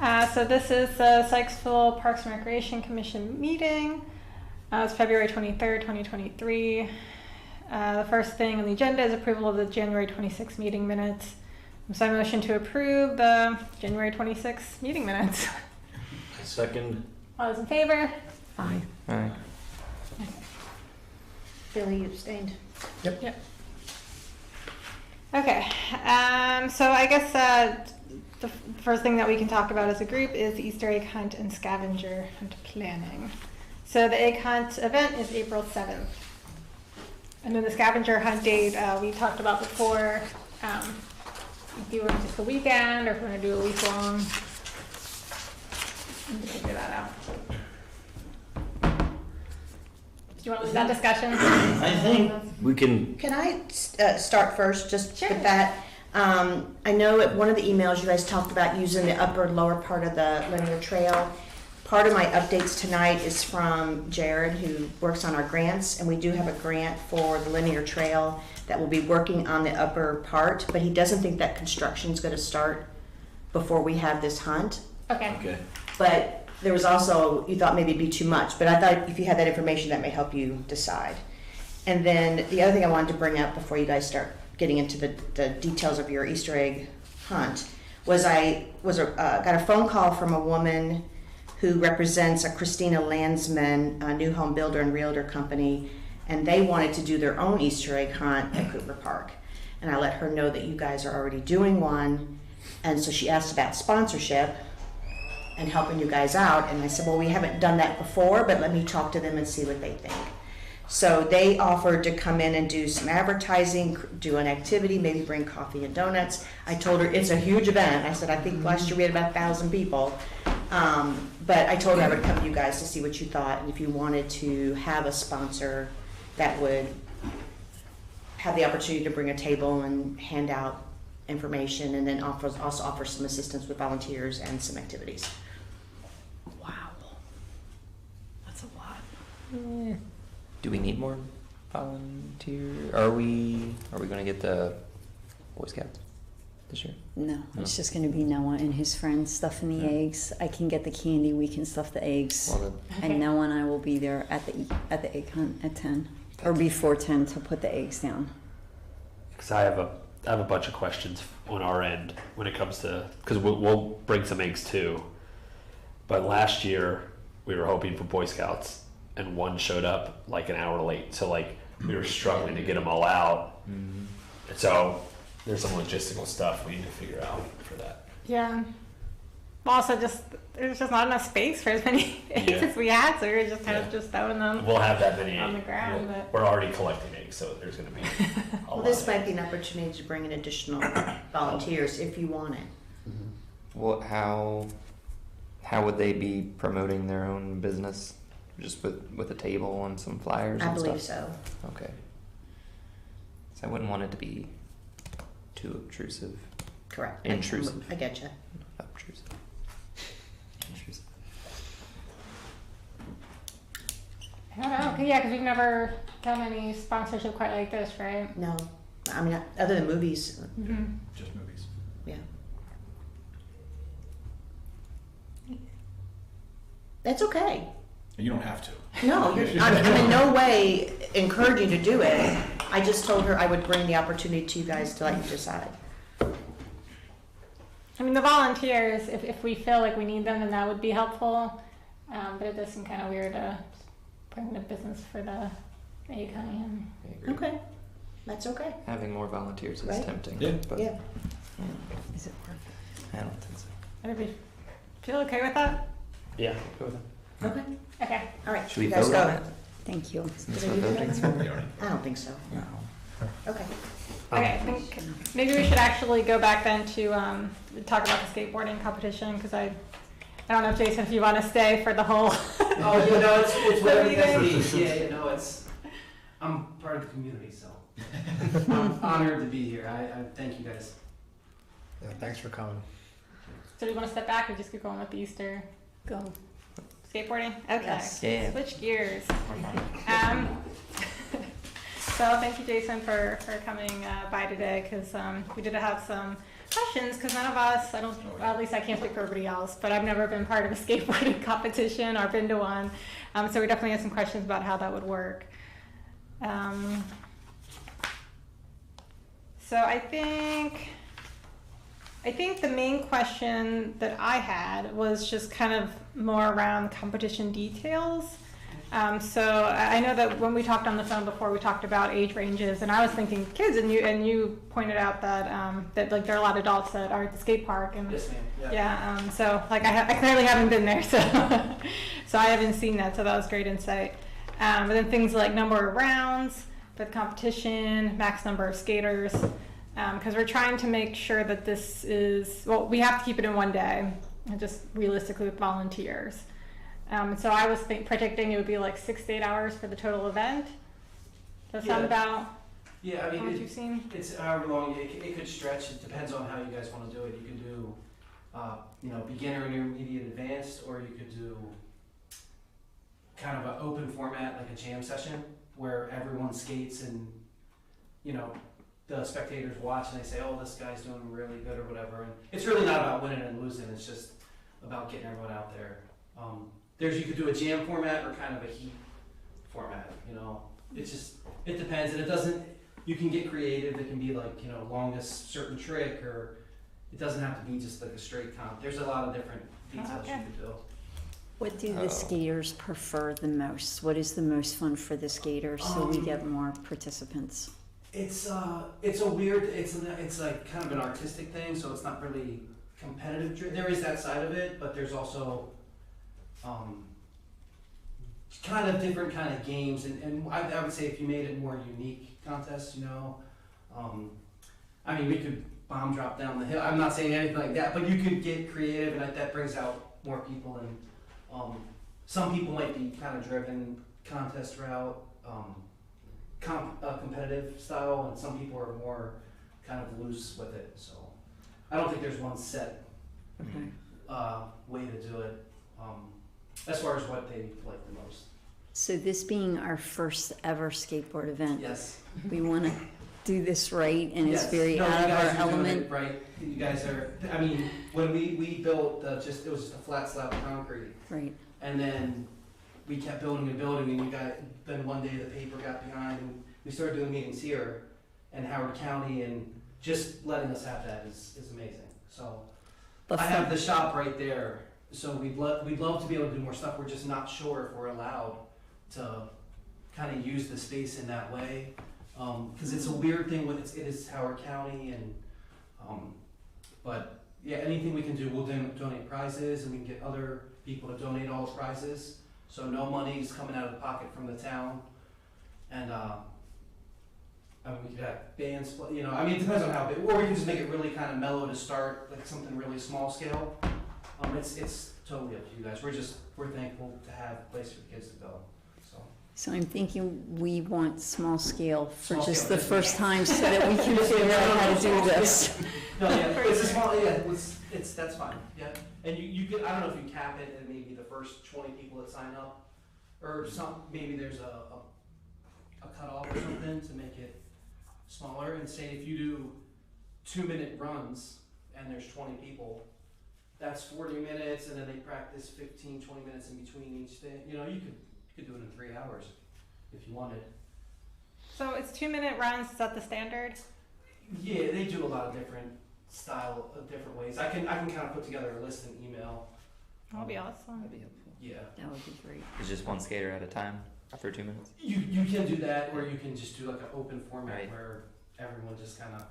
So this is the Sykesville Parks and Recreation Commission meeting. It's February 23rd, 2023. The first thing on the agenda is approval of the January 26th meeting minutes. So I motion to approve the January 26th meeting minutes. Second. All those in favor? Aye. Aye. Billy, you abstained. Yep. Okay. So I guess the first thing that we can talk about as a group is the Easter egg hunt and scavenger hunt planning. So the egg hunt event is April 7th. And then the scavenger hunt date we talked about before. If you want just the weekend or if we're going to do a week long. Need to figure that out. Do you want to leave that discussion? I think we can. Can I start first, just Sure. with that? I know at one of the emails you guys talked about using the upper and lower part of the linear trail. Part of my updates tonight is from Jared, who works on our grants, and we do have a grant for the linear trail that will be working on the upper part, but he doesn't think that construction is going to start before we have this hunt. Okay. But there was also, you thought maybe it'd be too much, but I thought if you had that information, that may help you decide. And then the other thing I wanted to bring up before you guys start getting into the details of your Easter egg hunt was I got a phone call from a woman who represents a Christina Landsman, a new home builder and realtor company, and they wanted to do their own Easter egg hunt at Cooper Park. And I let her know that you guys are already doing one, and so she asked about sponsorship and helping you guys out, and I said, well, we haven't done that before, but let me talk to them and see what they think. So they offered to come in and do some advertising, do an activity, maybe bring coffee and donuts. I told her it's a huge event. I said, I think last year we had about 1,000 people. But I told her I would come to you guys to see what you thought, and if you wanted to have a sponsor that would have the opportunity to bring a table and hand out information, and then also offer some assistance with volunteers and some activities. Wow. That's a lot. Do we need more volunteer? Are we gonna get the Boy Scouts this year? No, it's just going to be Noah and his friends stuffing the eggs. I can get the candy. We can stuff the eggs. Well, And Noah and I will be there at the egg hunt at 10 or before 10 to put the eggs down. Because I have a bunch of questions on our end when it comes to, because we'll bring some eggs too. But last year we were hoping for Boy Scouts, and one showed up like an hour late. So like we were struggling to get them all out. Mm-hmm. And so there's some logistical stuff we need to figure out for that. Yeah. Well, also there's just not enough space for as many eggs as we had, so we were just kind of just throwing them. We'll have that many on the ground. We're already collecting eggs, so there's going to be a lot. This might be an opportunity to bring in additional volunteers if you want it. Mm-hmm. Well, how would they be promoting their own business? Just with a table and some flyers and stuff? I believe so. Okay. So I wouldn't want it to be too obtrusive. Correct. Intrusive. I get you. Obtrusive. Intrusive. I don't know. Yeah, because we've never done any sponsorship quite like this, right? No, I mean, other than movies. Mm-hmm. Just movies. Yeah. That's okay. You don't have to. No, I'm in no way encouraging you to do it. I just told her I would bring the opportunity to you guys to let you decide. I mean, the volunteers, if we feel like we need them, then that would be helpful. But it does seem kind of weird to bring the business for the egg hunting. Okay, that's okay. Having more volunteers is Right? tempting. Yeah. But Yeah. Is it worth it? I don't think so. Everybody feel okay with that? Yeah, go with it. Okay. Okay. All right. Should we you guys vote go. on it? Thank you. That's Did I what do that? voting's for. We already- I don't think so. No. Okay. Okay, I think maybe we should actually go back then to talk about the skateboarding competition, because I don't know, Jason, if you want to stay for the whole. Oh, you know, it's whatever you guys meeting. need. Yeah, you know, I'm part of the community, so I'm honored to be here. I thank you guys. Yeah, thanks for coming. So do we want to step back or just keep going with the Easter? Go. Skateboarding? Okay. Yes. Yeah. Switch gears. So thank you, Jason, for coming by today, because we did have some questions, because none of us, well, at least I can't speak for everybody else, but I've never been part of a skateboarding competition or been to one. So we definitely have some questions about how that would work. So I think the main question that I had was just kind of more around competition details. So I know that when we talked on the phone before, we talked about age ranges, and I was thinking kids, and you pointed out that that like there are a lot of adults that are at the skate park, and Yes, ma'am. Yeah. yeah. So like I clearly haven't been there, so so I haven't seen that. So that was great insight. But then things like number of rounds for the competition, max number of skaters, because we're trying to make sure that this is, well, we have to keep it in one day, and just realistically with volunteers. So I was predicting it would be like 6 to 8 hours for the total event. Does that sound about Yeah, I mean, how much you've seen? it's however long it could stretch. It depends on how you guys want to do it. You can do, beginner, intermediate, advanced, or you could do kind of an open format, like a jam session, where everyone skates and, the spectators watch and they say, oh, this guy's doing really good or whatever. And it's really not about winning and losing. It's just about getting everyone out there. You could do a jam format or kind of a heat format, it depends, and you can get creative. It can be like, longest certain trick, or it doesn't have to be just like a straight comp. There's a lot of different details you could do. What do the skaters prefer the most? What is the most fun for the skaters so we get more participants? It's like kind of an artistic thing, so it's not really competitive. There is that side of it, but there's also kind of different kind of games, and I would say if you made it more unique contests, we could bomb drop down the hill. I'm not saying anything like that, but you could get creative, and that brings out more people. And some people might be kind of driven contest route, competitive style, and some people are more kind of loose with it. So I don't think there's one set way to do it. As far as what they like the most. So this being our first ever skateboard event, Yes. we want to do this right, and it's very No, out you of our guys are doing element. it right. You guys are. When we built it was just a flat slab of concrete, Right. and then we kept building and building, and then one day the paper got behind, and we started doing meetings here in Howard County, and just letting us have that is amazing. So But I have the shop right there. So we'd love to be able to do more stuff. We're just not sure if we're allowed to kind of use the space in that way, because it's a weird thing with it is Howard County, and but yeah, anything we can do, we'll donate prizes, and we can get other people to donate all the prizes. So no money's coming out of the pocket from the town, and we could have bands, it depends on how big, or we can just make it really kind of mellow to start, like something really small scale. It's totally up to you guys. We're thankful to have a place for the kids to go. So I'm thinking we want small scale for Small just scale, the yeah. first time, so that we can figure out how to do this. No, yeah, it's a small, yeah, that's fine, yeah. And you could, I don't know if you cap it at maybe the first 20 people that sign up, or maybe there's a cutoff or something to make it smaller, and say if you do 2-minute runs and there's 20 people, that's 40 minutes, and then they practice 15, 20 minutes in between each thing. You could do it in 3 hours if you wanted. So it's 2-minute runs. Is that the standard? Yeah, they do a lot of different different ways. I can kind of put together a list and email. That would be awesome. That'd be helpful. Yeah. That would be great. It's just one skater at a time after 2 minutes. You can do that, or you can just do like an open format Right. where everyone just kind of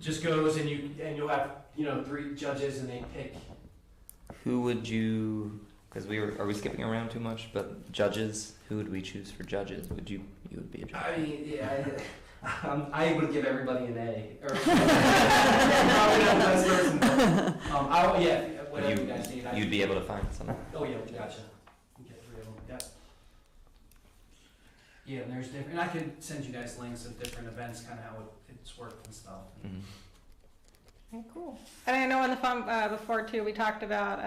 just goes, and you'll have 3 judges, and they pick. Who would you? Because are we skipping around too much? But judges, who would we choose for judges? You would be a judge. I mean, yeah, I would give everybody an A. Or probably not the best person. But, whatever you guys need. You'd be able to find someone. Oh yeah, gotcha. You get 3 of them. Yep. Yeah, and there's different. And I could send you guys links of different events, kind of how it's worked and stuff. Mm-hmm. Okay, cool. And I know on the phone before too, we talked about,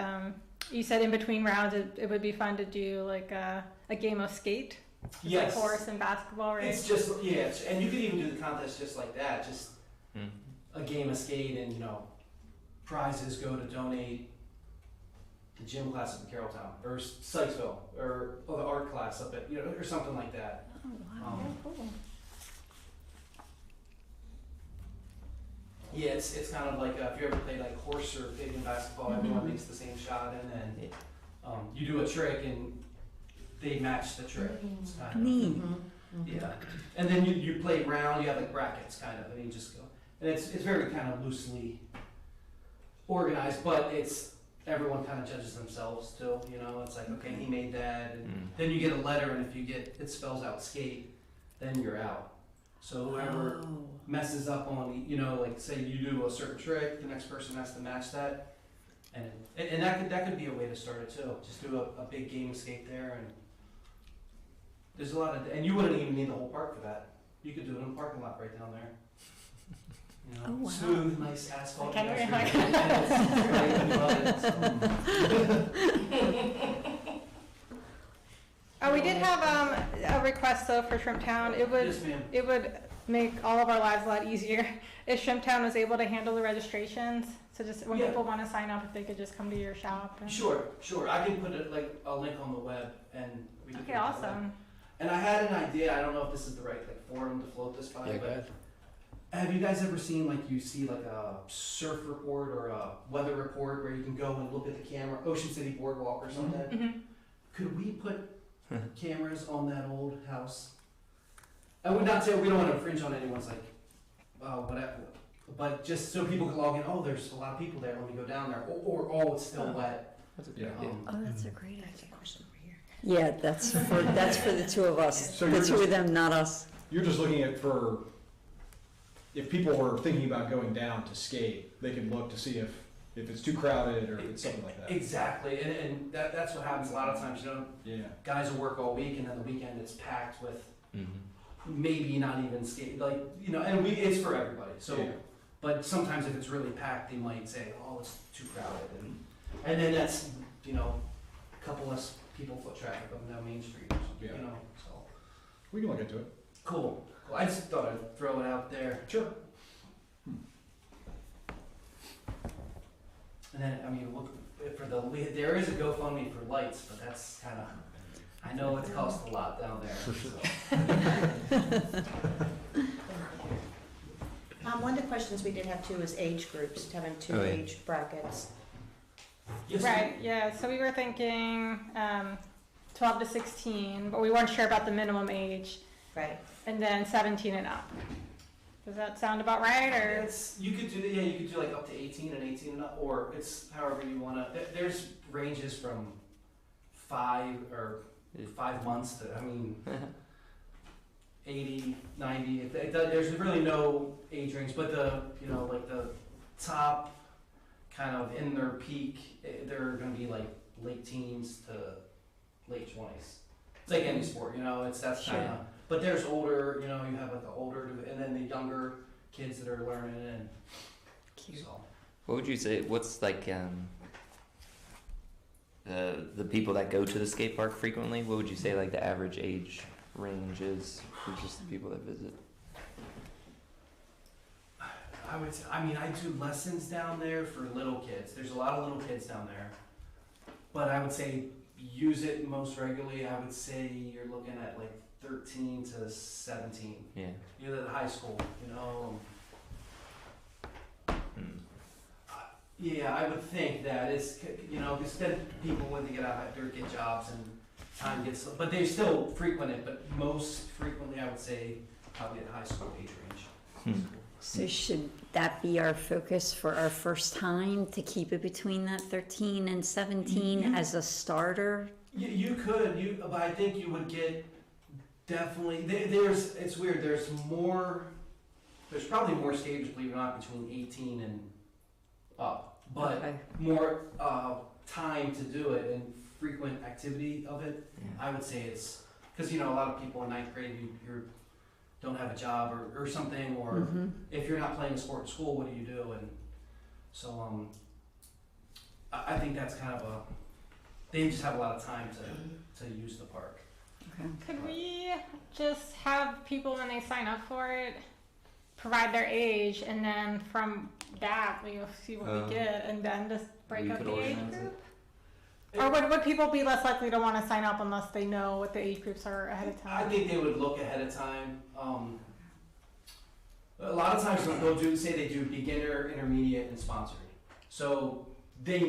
you said in between rounds it would be fun to do like a game of skate. Just Yes. like horse and basketball, right? It's just, and you could even do the contest just like that, just Mm. a game of skate and, prizes go to donate the gym class up in Carroll Town, or Sykesville, or the art class up at, or something like that. Oh, wow. Cool. Yeah, it's kind of like, if you ever played like horse or pig in basketball, everyone makes the same shot, and then you do a trick and they match the trick. It's kind of, Neat. yeah. And then you play round, you have like brackets kind of, and you just go. And it's very kind of loosely organized, but everyone kind of judges themselves too, it's like, okay, he made that, and then you get a letter, and if it spells out skate, then you're out. So whoever messes up on, like say you do a certain trick, the next person has to match that, and that could be a way to start it too. Just do a big game of skate there, and there's a lot of, and you wouldn't even need the whole park for that. You could do it in a parking lot right down there. Oh, wow. Smooth, nice asphalt. Okay, pedestrian, we're Oh, we did have a request though for Shrimp Town. Yes, ma'am. It would make all of our lives a lot easier if Shrimp Town was able to handle the registrations. So just when Yeah. people want to sign up, if they could just come to your shop. And... Sure. I can put a link on the web, and we can. Okay, awesome. And I had an idea. I don't know if this is the right forum to float this by, Yeah, go but ahead. have you guys ever seen you see a surf report or a weather report where you can go and look at the camera, Ocean City Boardwalk or something? Mm-hmm. Could we put cameras on that old house? I would not say we don't want to infringe on anyone's whatever, but just so people can log in. Oh, there's a lot of people there. Let me go down there. Or oh, it's still wet. That's a Yeah. good idea. Oh, that's a great That's a idea. question over here. Yeah, that's for the two of us. So The you're two just- of them, not us. You're just looking at if people were thinking about going down to skate, they could look to see if it's too crowded or it's something like that. Exactly, and that's what happens a lot of times. Yeah. Guys will work all week, and then the weekend it's packed with Mm-hmm. maybe not even skate, and it's for everybody. So, Yeah. but sometimes if it's really packed, they might say, "Oh, it's too crowded," and then that's a couple less people foot traffic up and down Main Street, or something, Yeah. So We can look into it. cool. I just thought I'd throw it out there. Sure. And then look there is a GoFundMe for lights, but that's kind of. I know it costs a lot down there. So. One of the questions we did have too is age groups, having two Oh, yeah. age brackets. Yes, Right. Yeah. So we were thinking 12 to 16, but we weren't sure about the minimum age, Right. and then 17 and up. Does that sound about right? Or You could do up to 18 and 18 and up, or it's however you want to. There's ranges from 5 months to 80, 90. There's really no age range, but the top kind of in their peak, they're going to be late teens to late 20s. It's like any sport, that's kind of. But there's older, you have the older, and then the younger kids that are learning, and Cute. so. What would you say? What's the people that go to the skate park frequently? What would you say the average age range is for just the people that visit? I would say, I do lessons down there for little kids. There's a lot of little kids down there, but I would say use it most regularly. I would say you're looking at 13 to 17. Yeah. You're at high school, Mm. Yeah, I would think that it's, because then people, when they get out there, get jobs and time gets, but they still frequent it, but most frequently, I would say, probably at high school age range. So should that be our focus for our first time, to keep it between that 13 and 17 as a starter? You could, but I think you would get definitely, it's weird, there's probably more skaters, believe it or not, between 18 and up, but Okay. more time to do it and frequent activity of it. I would say it's, because a lot of people in ninth grade, you don't have a job or something, or Mm-hmm. if you're not playing a sport in school, what do you do? And so I think that's kind of they just have a lot of time to use the park. Okay. Could we just have people, when they sign up for it, provide their age, and then from that we'll see what we get, and then just break we up could the age organize group? Or would people be less likely to want to sign up unless they know what the age groups are ahead of time? I think they would look ahead of time. A lot of times they'll they do beginner, intermediate, and sponsored. So the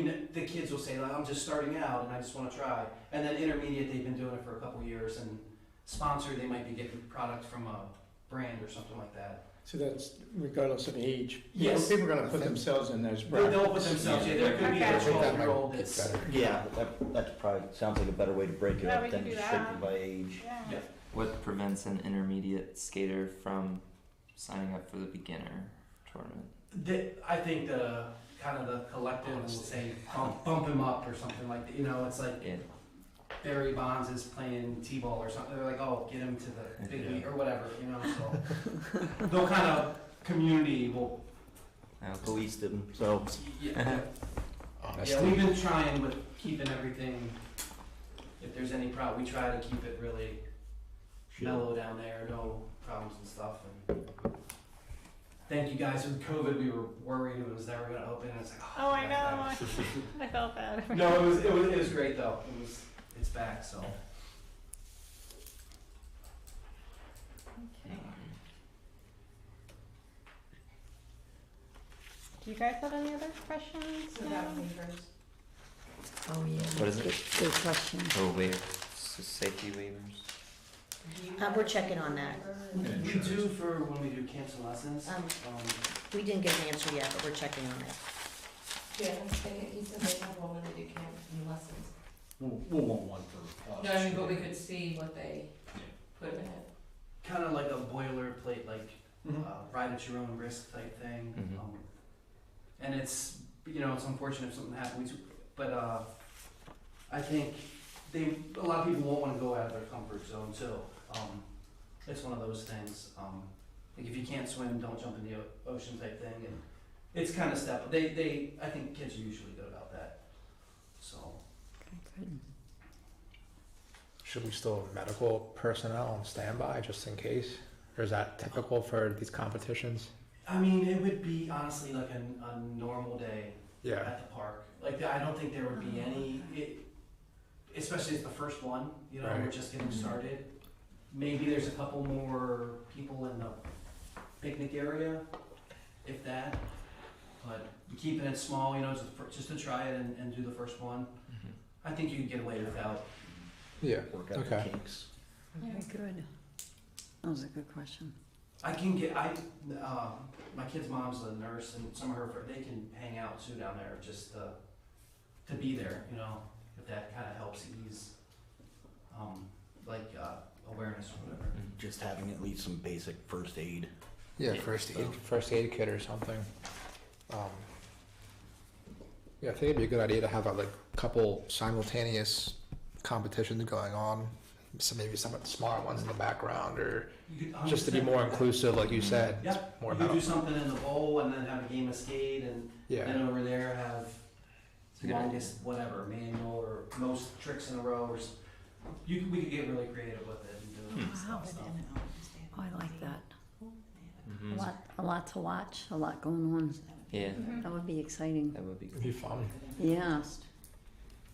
kids will say, like, I'm just starting out and I just want to try. And then intermediate, they've been doing it for a couple years, and sponsored, they might be getting product from a brand or something like that. So that's regardless of age. Yes. People are gonna put themselves in those brackets. They'll put themselves, there could be Okay. a I think that 12-year-old that's. Yeah, that's probably, sounds like a better way to break it Yeah, up we than can do restricted that. by age. Yeah. What prevents an intermediate skater from signing up for the beginner tournament? I think the kind of the collective will say bump him up or something like that. You know, it's like Yeah. Barry Bonds is playing t-ball or something. They're like, oh, get him to the big league or whatever. You know, so they'll kind of community will. Police them, so. Yeah, Honesty. yeah, we've been trying with keeping everything. If there's any problem, we try to keep it really mellow down there, no problems and stuff. And thank you guys. With COVID, we were worried it was never going to open. And it's like, Oh, I know. I felt bad. No, it was great though. It's back. So Okay. Do you guys have any other questions? About now? waivers. Oh, yeah. What is it? Good question. Oh, safety waivers. We're checking on that. we do for when we do cancel lessons. We didn't get an answer yet, but we're checking on it. Yeah, he said they have one when they do camp and lessons. We'll want one for us. No, I mean, but we could see what they put in it. Kind of like a boilerplate, like Mhm. ride at your own risk type thing. Mhm. And it's, it's unfortunate if something happens, but I think a lot of people won't want to go out of their comfort zone too. It's one of those things. Like if you can't swim, don't jump in the ocean type thing. And it's kind of step. I think kids are usually good about that. So. Okay, good. Should we still have medical personnel on standby just in case? Or is that typical for these competitions? I mean, it would be honestly like a normal day Yeah. at the park. Like I don't think there would be any, especially as the first one. We're Right. just getting started. Maybe there's a couple more people in the picnic area, if that. But keeping it small, just to try it and do the first one. Mhm. I think you could get away without. Yeah. Work out the Okay. kinks. Okay, good. That was a good question. I can get. My kid's mom's a nurse, and some of her they can hang out too down there just to be there. If that kind of helps ease, awareness or whatever. Just having at least some basic first aid. Yeah, first aid kit or something. Yeah, I think it'd be a good idea to have a couple simultaneous competitions going on. So maybe some of the smaller ones in the background, or You could just to be 100% more do that. inclusive, like you said. Yeah, More you could about. do something in the bowl and then have a game of skate, and Yeah. then over there have It's a good idea. longest whatever manual or most tricks in a row, or we could get really creative with it and do Wow. stuff. Oh, I like that. Mhm. A lot to watch, a lot going on. Yeah, That would be exciting. that would be It'd be fun. Yeah.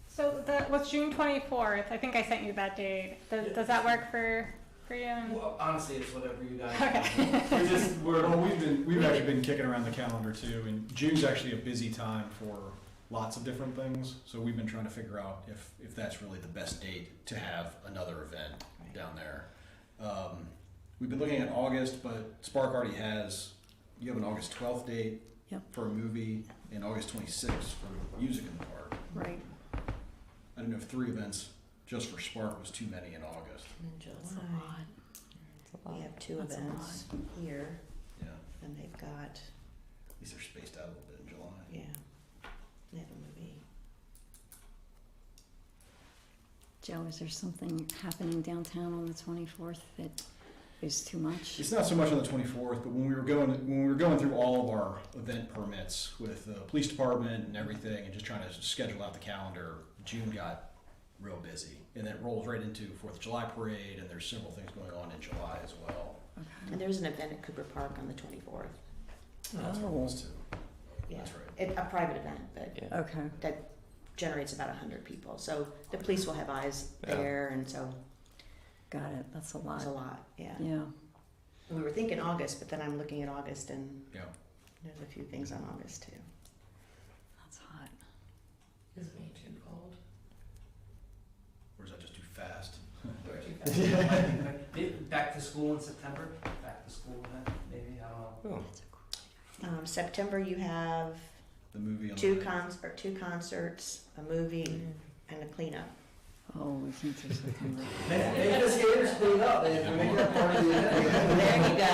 So what's June 24th? I think I sent you that date. Does that work for you? Well, honestly, it's whatever you guys. Okay. Well, we've actually been kicking around the calendar too, and June's actually a busy time for lots of different things. So we've been trying to figure out if that's really the best date to have another event down there. We've been looking at August, but SPARC already you have an August 12th date Yep. for a movie and August 26th for music in the park. Right. I don't know if 3 events just for SPARC was too many in August. In That's a July, lot. we have 2 That's a events here, Yeah, and they've got, at least they're spaced out a little bit in July. yeah, they have a movie. Joe, is there something happening downtown on the 24th that is too much? It's not so much on the 24th, but when we were going through all of our event permits with the police department and everything, and just trying to schedule out the calendar, June got real busy. And it rolls right into 4th of July parade, and there's several things going on in July as well. And there's an event at Cooper Park on the 24th. That's what it was too. Yeah. That's right. A private event, but Yeah. Okay, that generates about 100 people. So the police will have eyes there, and so got it, that's a lot. it's a lot, yeah. Yeah, We were thinking August, but then I'm looking at August, and Yeah. there's a few things on August too. that's hot. Is May too cold? Or is that just too fast? Or too fast? Maybe back to school in September, back to school event, maybe, I don't know. Oh, September, you have The movie on two the concerts, a movie, and a cleanup. Oh, we can't do September. Make the skaters clean up, and make that part of the event. There you go.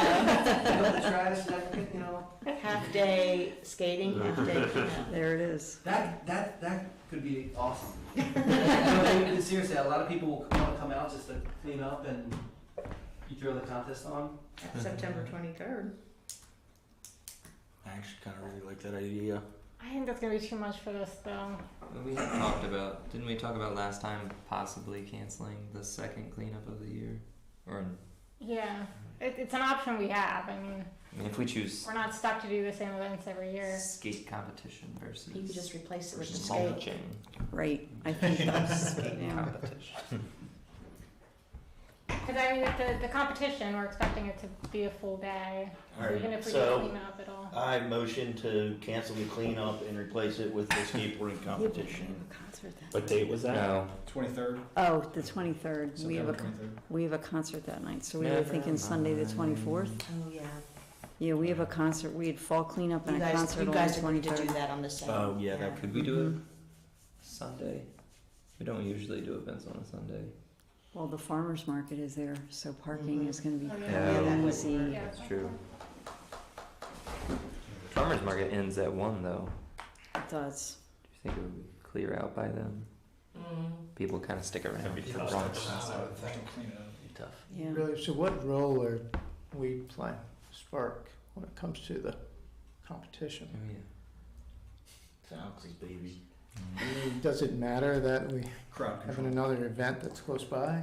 Pick up the trash, you know. Half day skating, half day cleanup. There it is. That could be awesome. No, seriously, a lot of people will want to come out just to clean up, and you throw the contest on. That's September 23rd. I actually kind of really like that idea. I think that's gonna be too much for this though. well, we had talked about, didn't we talk about last time possibly canceling the second cleanup of the year? Or, Yeah, it's an option we have. I mean, I mean, if we choose we're not stuck to do the same events every year. skate competition versus You could just replace it with the versus skate. mulching Right, I think that's, yeah. competition. Because I mean, the competition, we're expecting it to be a full day. All right, Even if we so- do clean up, it'll. I motion to cancel the cleanup and replace it with the skateboarding competition. Concert that. What date was that? No, 23rd? Oh, the 23rd. We have September a 23rd. we have a concert that night, so we Never were thinking Sunday the 24th. Oh, yeah. Yeah, we have a concert. We had fall cleanup You and a guys, concert you on guys the agreed to do 23rd. that on the same. Oh, yeah, that could we do it Sunday? We don't usually do events on a Sunday. Well, the farmer's market is there, so parking Mhm. is going to be Oh, yeah. Yeah, that would easy. work. Yeah, That's true. Farmers market ends at 1 though. It does. Do you think it would clear out by then? People kind of stick around That'd be for tough. brunch. Still clean it up. Be tough. Yeah. Really, so what role are we playing, SPARC, when it comes to the competition? Oh, yeah. It's Alex's baby. I mean, does it matter that we Crowd having control. another event that's close by?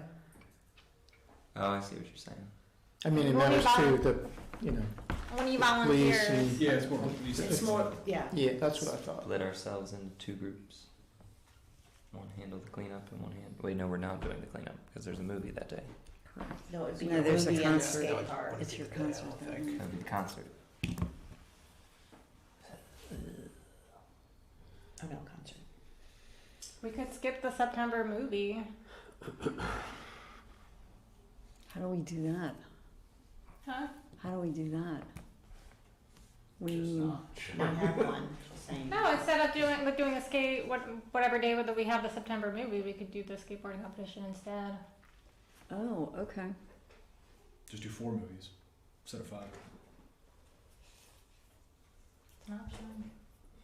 Oh, I see what you're saying. I mean, it Well, we matters to volun- the, you know, When you the police volunteer, and, Yeah, it's more police. It's more, yeah. yeah, that's what I thought. Split ourselves into 2 groups. One handle the cleanup and one hand. Wait, no, we're not doing the cleanup because there's a movie that day. No, it'd be No, your there's a movie and the concert. skate park. It's your concert. that night. That'd be the concert. Oh, no, concert. we could skip the September movie. How do we do that? Huh? How do we do that? We Not have one, just saying. No, instead of doing a skate, whatever day that we have the September movie, we could do the skateboarding competition instead. Oh, okay. Just do 4 movies instead of 5. It's an option.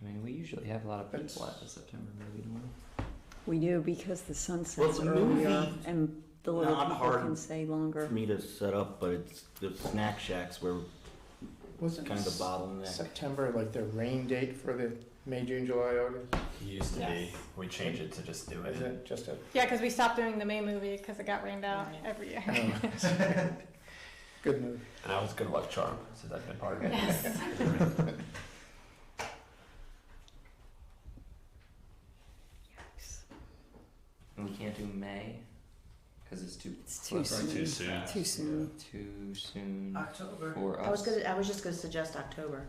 I mean, we usually have a lot of But it's- people at the September movie, don't we? We do because the sun Well, sets the earlier movie, and the little not people hard can stay longer. For me to set up, but it's the snack shacks where Wasn't kind of the bottleneck. September like the rain date for the May, June, July, August? It used to Yes. be. We changed it to just do Is it. it just a, Yeah, because we stopped doing the May movie because it got rained out Right. every year. oh. Good move. And I was good luck charm since I've been part of it. Yes. And we can't do May because it's too It's too Well, it's soon. too soon. Too soon. too soon October. for I was us. just gonna suggest October.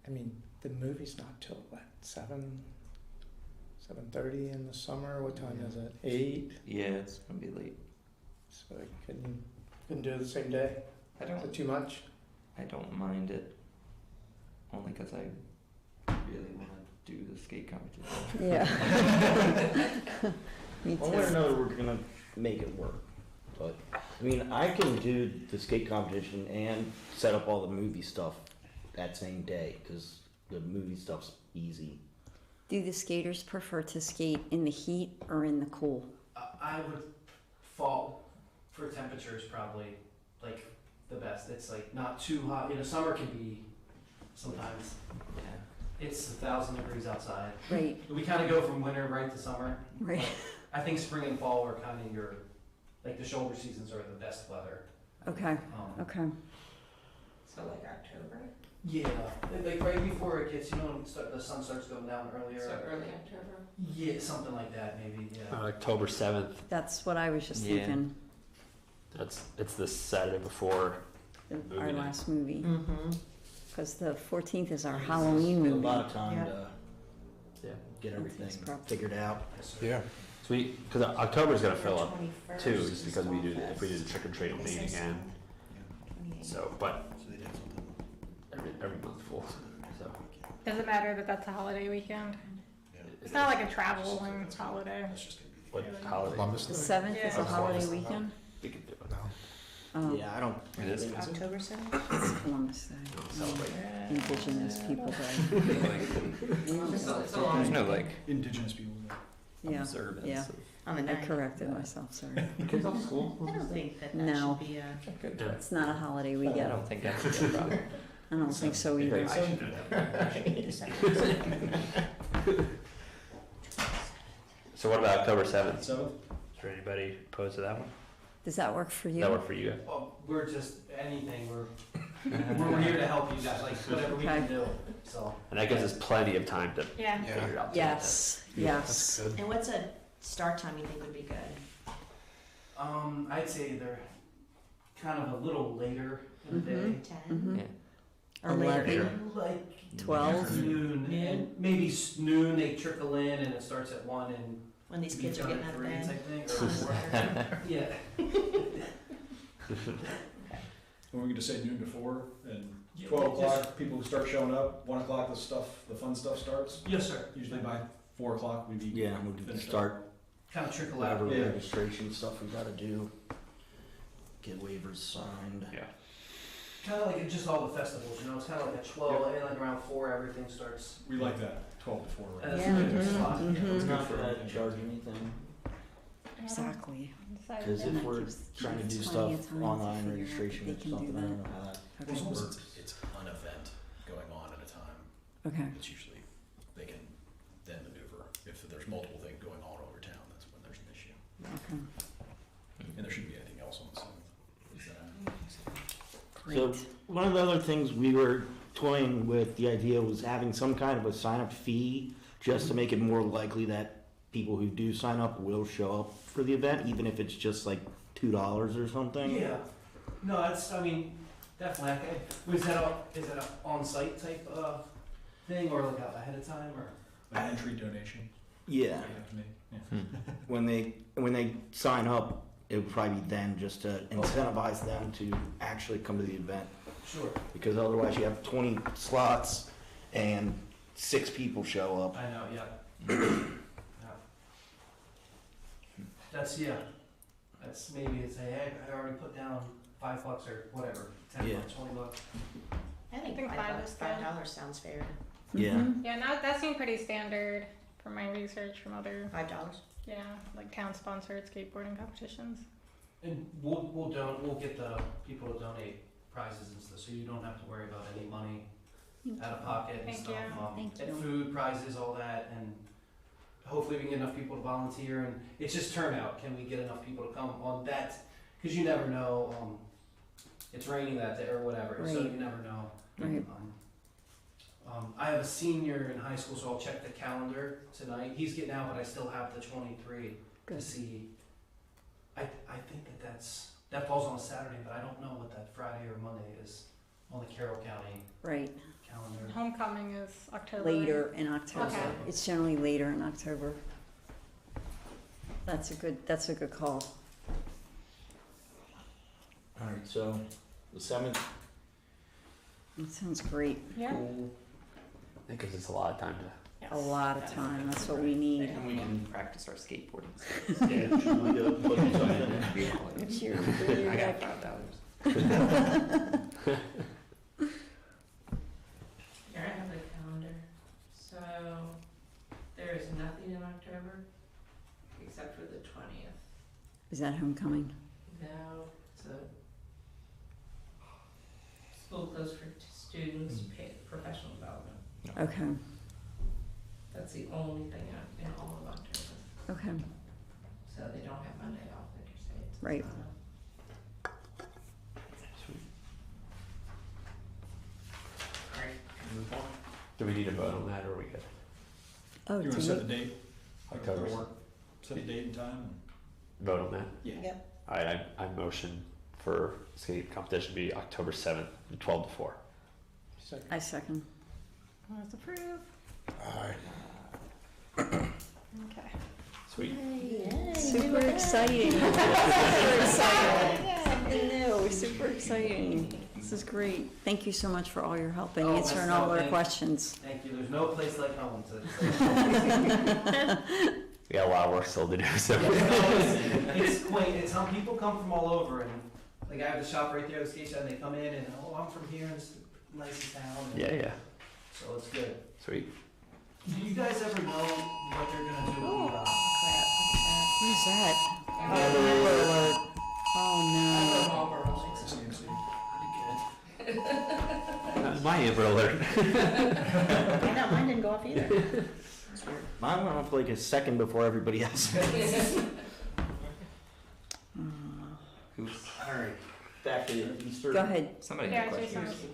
I mean, the movie's not till what, 7:30 in the summer? What time is it? 8? Yeah, it's gonna be late. So I couldn't do it the same day? I Is don't. it too much? I don't mind it. Only because I really want to do the skate competition. Yeah. Me One way or too. another, we're gonna make it work. But I mean, I can do the skate competition and set up all the movie stuff that same day because the movie stuff's easy. Do the skaters prefer to skate in the heat or in the cool? I would fall for temperatures probably like the best. It's like not too hot. You know, summer can be sometimes. Yeah. it's 1,000 degrees outside. Right, We kind of go from winter right to summer. right, I think spring and fall are kind of like the shoulder seasons are the best weather. okay, okay. So like October, Yeah, like right before it gets, the sun starts going down earlier. so early October. Yeah, something like that maybe, yeah. October 7th. That's what I was just Yeah. thinking, It's the Saturday before. our Movie night. last movie, Mm-hmm. because the 14th is our Halloween A movie. lot of time Yeah. to Yeah. get everything Everything's proper. figured out. Yes, sir. Yeah. So because October's gonna fill up too, just because if we do the trick or treat on Main again. So, but So they did something. every month full. So Does it matter that that's a holiday weekend? Yeah. It's not like a traveling holiday. That's just gonna be what Really? holiday? Columbus The Day? 7th is a Yeah. holiday weekend? We could do it. No. Oh, Yeah, I don't. It is. think- October 7th? it's Columbus Day. We'll celebrate. Indigenous People Day. There's no like Indigenous people. Yeah, observance yeah. of On the I 9th. corrected myself, sorry. kids off school. I don't think that No. should be a. Good. Yeah. It's not a holiday I weekend. don't think that should be a problem. I don't think so either. I should do that. So what about October 7th? So, Is there anybody opposed to that one? Does that work for Does you? that work for you guys? Well, we're just anything. We're here to help you guys, like whatever we can do. So And that gives us plenty of time to Yeah. figure it out. Yes, That's yes. good. And what's a start time you think would be good? I'd say they're kind of a little later in the Mhm. 10? Mhm. Yeah. Or later? day, like 12? noon, and maybe noon they trickle in, and it starts at 1 and When these kids are getting out of three bed? type thing, or 4. Yeah. when we could just say noon to 4 and Yeah, 12 yes, o'clock, people start showing up. 1 o'clock, the fun stuff starts. Yes, sir. Usually by 4 o'clock, we'd be. Yeah, we can finished up. start Kind of trickle out. whatever Yeah. registration stuff we gotta do. Get waivers signed. Yeah. Kind of like just all the festivals, it's kind of like a 12, and like around 4 everything starts. We like that, 12 to 4, right? That's Yeah. a good slot. Mhm. It's We're good not for gonna everything. charge anything, Exactly. because if we're trying to do Plenty stuff of time to online figure out registration they or can do something, I don't that. know how that. Okay. As long as it's an event going on at a time, Okay. it's usually, they can then maneuver. If there's multiple things going on over town, that's when there's an issue. Okay. And there shouldn't be anything else on the 7th. Is that? So, Great. one of the other things we were toying with, the idea was having some kind of a sign-up fee, just to make it more likely that people who do sign up will show up for the event, even if it's just like $2 or something. Yeah. No, definitely. Is that an on-site type thing, or like ahead of time, or? An entry donation. Yeah. You have to make. Yeah. When they sign up, it would probably be then just to incentivize them to actually come to the event, Sure. because otherwise you have 20 slots and 6 people show up. I know. Yeah. Yeah. That's maybe it's hey, I already put down $5 or whatever, $10, Yeah. $20. I think think $5 $5 is good. $5 sounds fair. Yeah. Mhm. Yeah, that seemed pretty standard from my research from other, $5. yeah, like town-sponsored skateboarding competitions. And we'll get the people to donate prizes and stuff, so you don't have to worry about any money out of pocket and Thank stuff. you. Thank And you. food prizes, all that, and hopefully we can get enough people to volunteer. And it's just turnout. Can we get enough people to come on that? Because you never know. It's raining that day or whatever, so Right. you never know. Right. I have a senior in high school, so I'll check the calendar tonight. He's getting out, but I still have the 23 to Good. see. I think that falls on a Saturday, but I don't know what that Friday or Monday is on the Carroll County Right. calendar. Homecoming is October. Later in October. Okay. It's generally later in October. That's a good call. Alright, so the 7th, That sounds great. Yeah. Because it's a lot of time to. A lot of time. That's what we need. And we can practice our skateboarding. yeah, should we put something? Cheer. I got $5. Here, I have the calendar. So, there is nothing in October, except for the 20th. Is that homecoming? No, it's a school closed for students, paid professional development. Okay, That's the only thing in all of October. okay, So they don't have Monday off, like you say. It's Right. not- Alright, move on. Do we need a vote on that, or are we good? oh, You wanna do set the we, date? October. That'll work. Set a date and time. Vote on that? Yep. Alright, I motion for skating competition to be October 7th, from 12 to 4. Second. I second. Let's approve. Aye. Okay. Sweet. Super exciting. Super exciting. Something new, super exciting. This is great. Thank you so much for all your help and Oh, answering that's all no our thank- questions. Thank you, there's no place like home to. We got a lot of work still to do, so. It's quaint, it's how people come from all over, and like I have the shop right there at the skate shop, and they come in and, oh, I'm from here, and it's the nicest town. and- Yeah, So it's good. sweet. Do you guys ever know what they're gonna do with the, What is that? Yeah. Oh, My Amber Alert. I know, mine didn't go off either. Mine went off like a second before everybody else. Alright, back to Easter. no. Go ahead, Somebody Yeah, had a Jason question.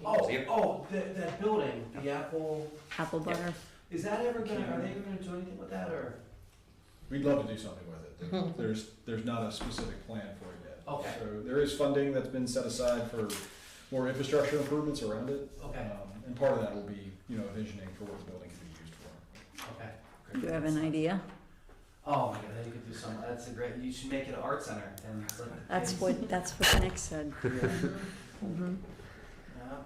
that building, the Apple, apple butter. is that ever gonna, are they ever gonna do anything with that, or? We'd love to do something with it. There's not a specific plan for it yet. Okay. So there is funding that's been set aside for more infrastructure improvements around it. Okay, And part of that will be, visioning for what the building can be used for. okay. Do you have an idea? Oh my god, then you could do some, that's a great, you should make it an art center, and it's like. That's what Nick said. Mhm. Yeah,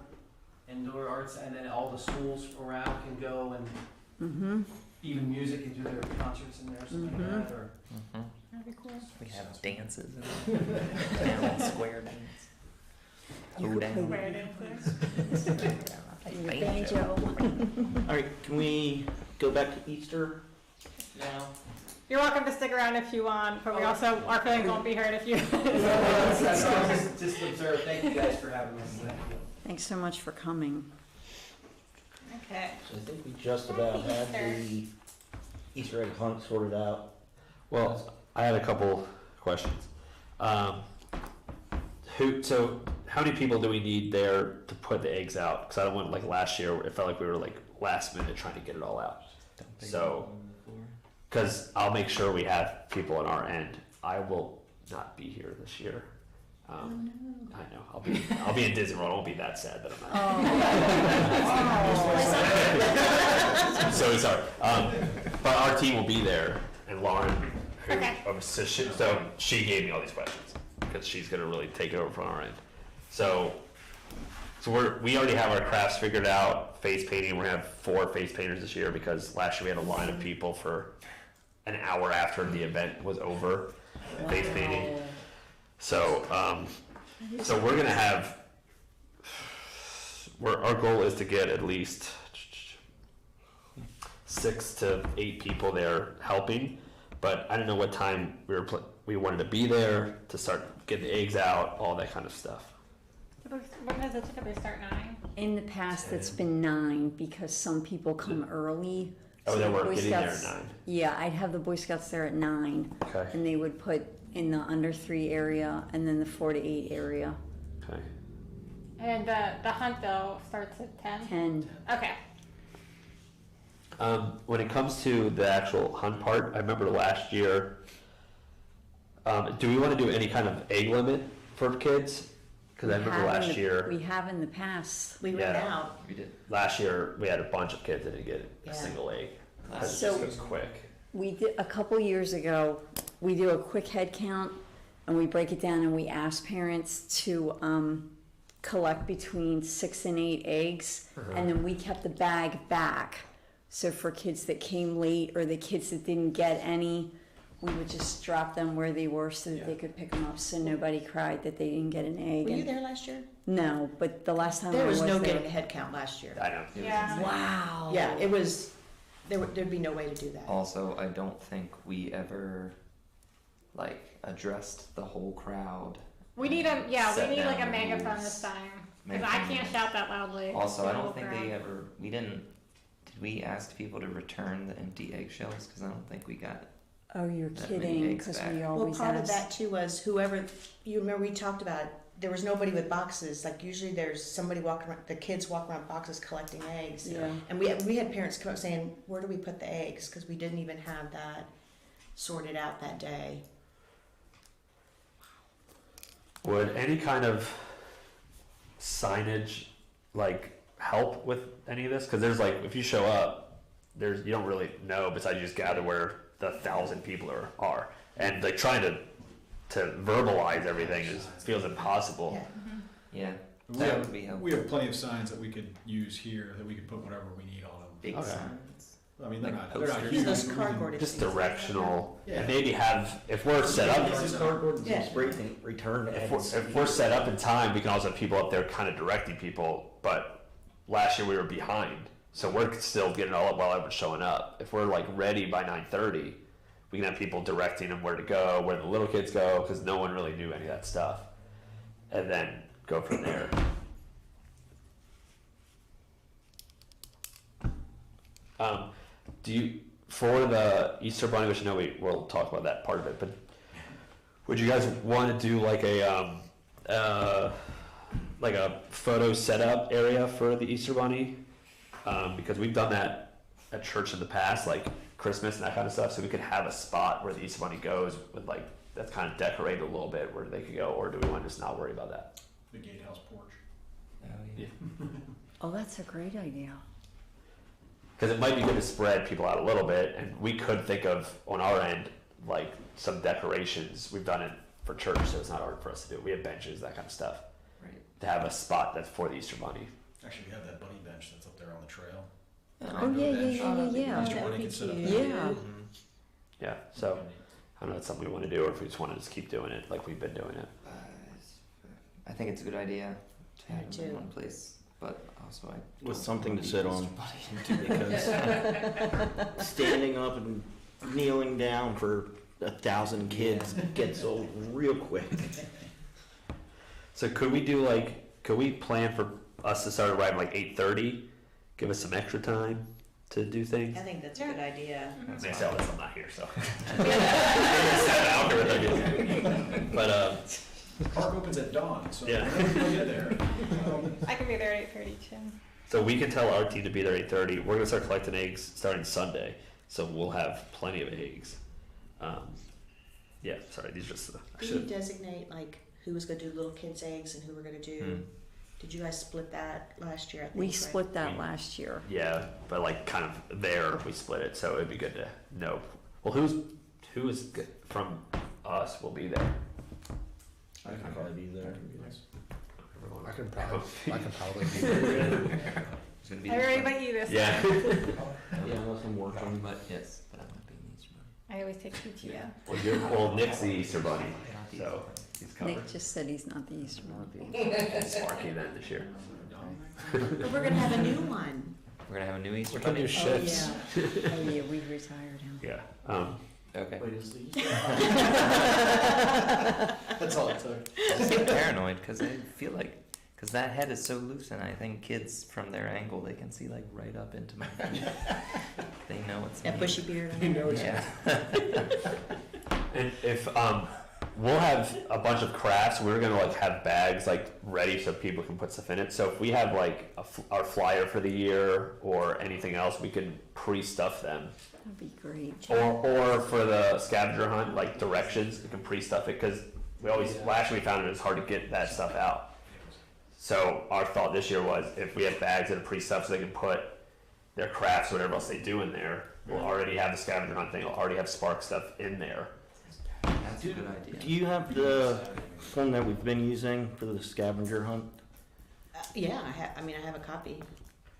indoor arts, and then all the schools around can go, and Mhm. even music can do their concerts in there, something like Mhm. that, or. Mhm. That'd be cool. We have dances and town square dance. You Go could down. play Banjo. banjo. Alright, can we go back to Easter now? You're welcome to stick around if you want, but we also, our feelings won't be hurt if you. Just observe, thank you guys for having us, thank you. Thanks so much for coming. Okay. So I think we just about had the Easter egg hunt sorted out. Well, I had a couple questions. So how many people do we need there to put the eggs out? Because I don't want, like last year, it felt like we were like last minute trying to get it all out. So, because I'll make sure we have people on our end. I will not be here this year. I know. I'll be in Disney World. I won't be that sad that I'm not. I'm so sorry. But our team will be there, and Lauren, who, Okay. so she gave me all these questions because she's gonna really take it over from our end. So we already have our crafts figured out. Face painting, we're gonna have 4 face painters this year because last year we had a line of people for an hour after the event was over, face painting. So so we're gonna have. Our goal is to get at least 6 to 8 people there helping, but I don't know what time we wanted to be there to start getting the eggs out, all that kind of stuff. When does it typically start, 9? In the past, it's been 9 because some people come early. Oh, So they the were Boy getting there at Scouts- 9. Yeah, I'd have the Boy Scouts there at 9, Okay. and they would put in the under 3 area and then the 4 to 8 area. Okay. And the hunt though starts at 10? 10. Okay. When it comes to the actual hunt part, I remember last year. Do we want to do any kind of egg limit for kids? Because I remember last year. We have in the past. We ran Yeah. out. We did. Last year we had a bunch of kids that didn't get Yeah. a single egg. Because So- it was quick. We did, a couple years ago, we do a quick head count and we break it down and we ask parents to collect between 6 and 8 eggs, and then we kept the bag back. So for kids that came late or the kids that didn't get any, we would just drop them where they were so that they could pick them up, so nobody cried that they didn't get an egg. Were you And- there last year? No, but the last time There I was no there- getting a head count last year. I know. Yeah. Wow. Yeah, it was, there'd be no way to do that. Also, I don't think we ever addressed the whole crowd. We need Set like a down the megaphone rules. this time. Because I Megaphone. can't shout that loudly. Also, I to the don't think crowd. we didn't Did we ask people to return the empty eggshells? Because I don't think we got. Oh, you're That many kidding, eggs because back. we Well, always part of ask. that too was whoever, you remember we talked about, there was nobody with boxes. Like usually there's somebody walking around, the kids walk around boxes collecting eggs. Yeah. And we had parents come up saying, where do we put the eggs? Because we didn't even have that sorted out that day. Would any kind of signage like help with any of this? Because there's like, if you show up, you don't really know besides you just gather where the 1,000 people are, and like trying to verbalize everything feels impossible. Yeah. Yeah, We that have, would be helpful. we have plenty of signs that we could use here that we could put whatever we need on them. Big Okay. signs. I mean, Like they're not posters. huge. Those but we cardboard can- Just things. directional, Yeah. and maybe have, if we're set up, This is cardboard and some Yeah. spray paint, return eggs. if we're set up in time, we can also have people up there kind of directing people. But last year we were behind, so we're still getting all up while everyone's showing up. If we're like ready by 9:30, we can have people directing them where to go, where the little kids go, because no one really knew any of that stuff, and then go from there. Do you, for the Easter Bunny, which I know we'll talk about that part of it, but would you guys want to do like a photo setup area for the Easter Bunny? Because we've done that at church in the past, like Christmas and that kind of stuff, so we could have a spot where the Easter Bunny goes with like, that's kind of decorated a little bit where they could go, or do we want to just not worry about that? The gatehouse porch. Oh, yeah. Oh, that's a great idea. Because it might be good to spread people out a little bit, and we could think of on our end like some decorations. We've done it for church, so it's not hard for us to do. We have benches, that kind of stuff, Right. to have a spot that's for the Easter Bunny. Actually, we have that bunny bench that's up there on the trail. Oh, yeah. Easter bunny could sit up there. Yeah. Yeah, so I don't know, it's something we want to do, or if we just want to just keep doing it like we've been doing it. I think it's a good idea to have Me them in too. one place, but also I With don't something to want sit Easter on. Bunny. Because standing up and kneeling down for 1,000 kids gets old real quick. So could we plan for us to start arriving like 8:30? Give us some extra time to do things? I think that's a good idea. They say, oh, I'm not here, so. But Park opens at dawn, so Yeah. whenever you get there. I can be there at 8:30 too. so we can tell our team to be there 8:30. We're gonna start collecting eggs starting Sunday, so we'll have plenty of eggs. Yeah, sorry, these are just I Did you should. designate like who was gonna do little kids' eggs and who were gonna do? Did you guys split that last year? I think, We right? split that last year. Yeah, but like kind of there we split it, so it'd be good to know. Well, who is good from us will be there. I can probably be there. I can probably be there. It's gonna be I already Easter invite you this Yeah. time. Yeah, unless I'm Bunny. working. But yes, but I might be in Easter Bunny. I always take PTO. Well, Nick's the Easter Bunny, Not the so Easter he's covered. Nick just said he's not the Easter Bunny. Sparky then this year. But we're gonna have a new one. We're gonna have a new Easter We can Bunny. do shifts. Oh, yeah, we retired him. Yeah. Okay. That's all it took. I just get paranoid because I feel like, because that head is so loose, and I think kids from their angle they can see like right up into my feet. They know it's That me. bushy beard. You know it's Yeah. And if we'll have a bunch of crafts, we're gonna like have bags like ready so people can put stuff in it. So if we have like our flyer for the year or anything else, we can pre-stuff them. That'd be great. Or for the scavenger hunt, like directions, we can pre-stuff it because last year we found it was hard to get that stuff out. So our thought this year was if we have bags that are pre-stuffed so they can put their crafts, whatever else they do in there, we'll already have the scavenger hunt thing, we'll already have SPARC stuff in there. That's a good idea. Do you have the one that we've been using for the scavenger hunt? Yeah, I mean, I have a copy.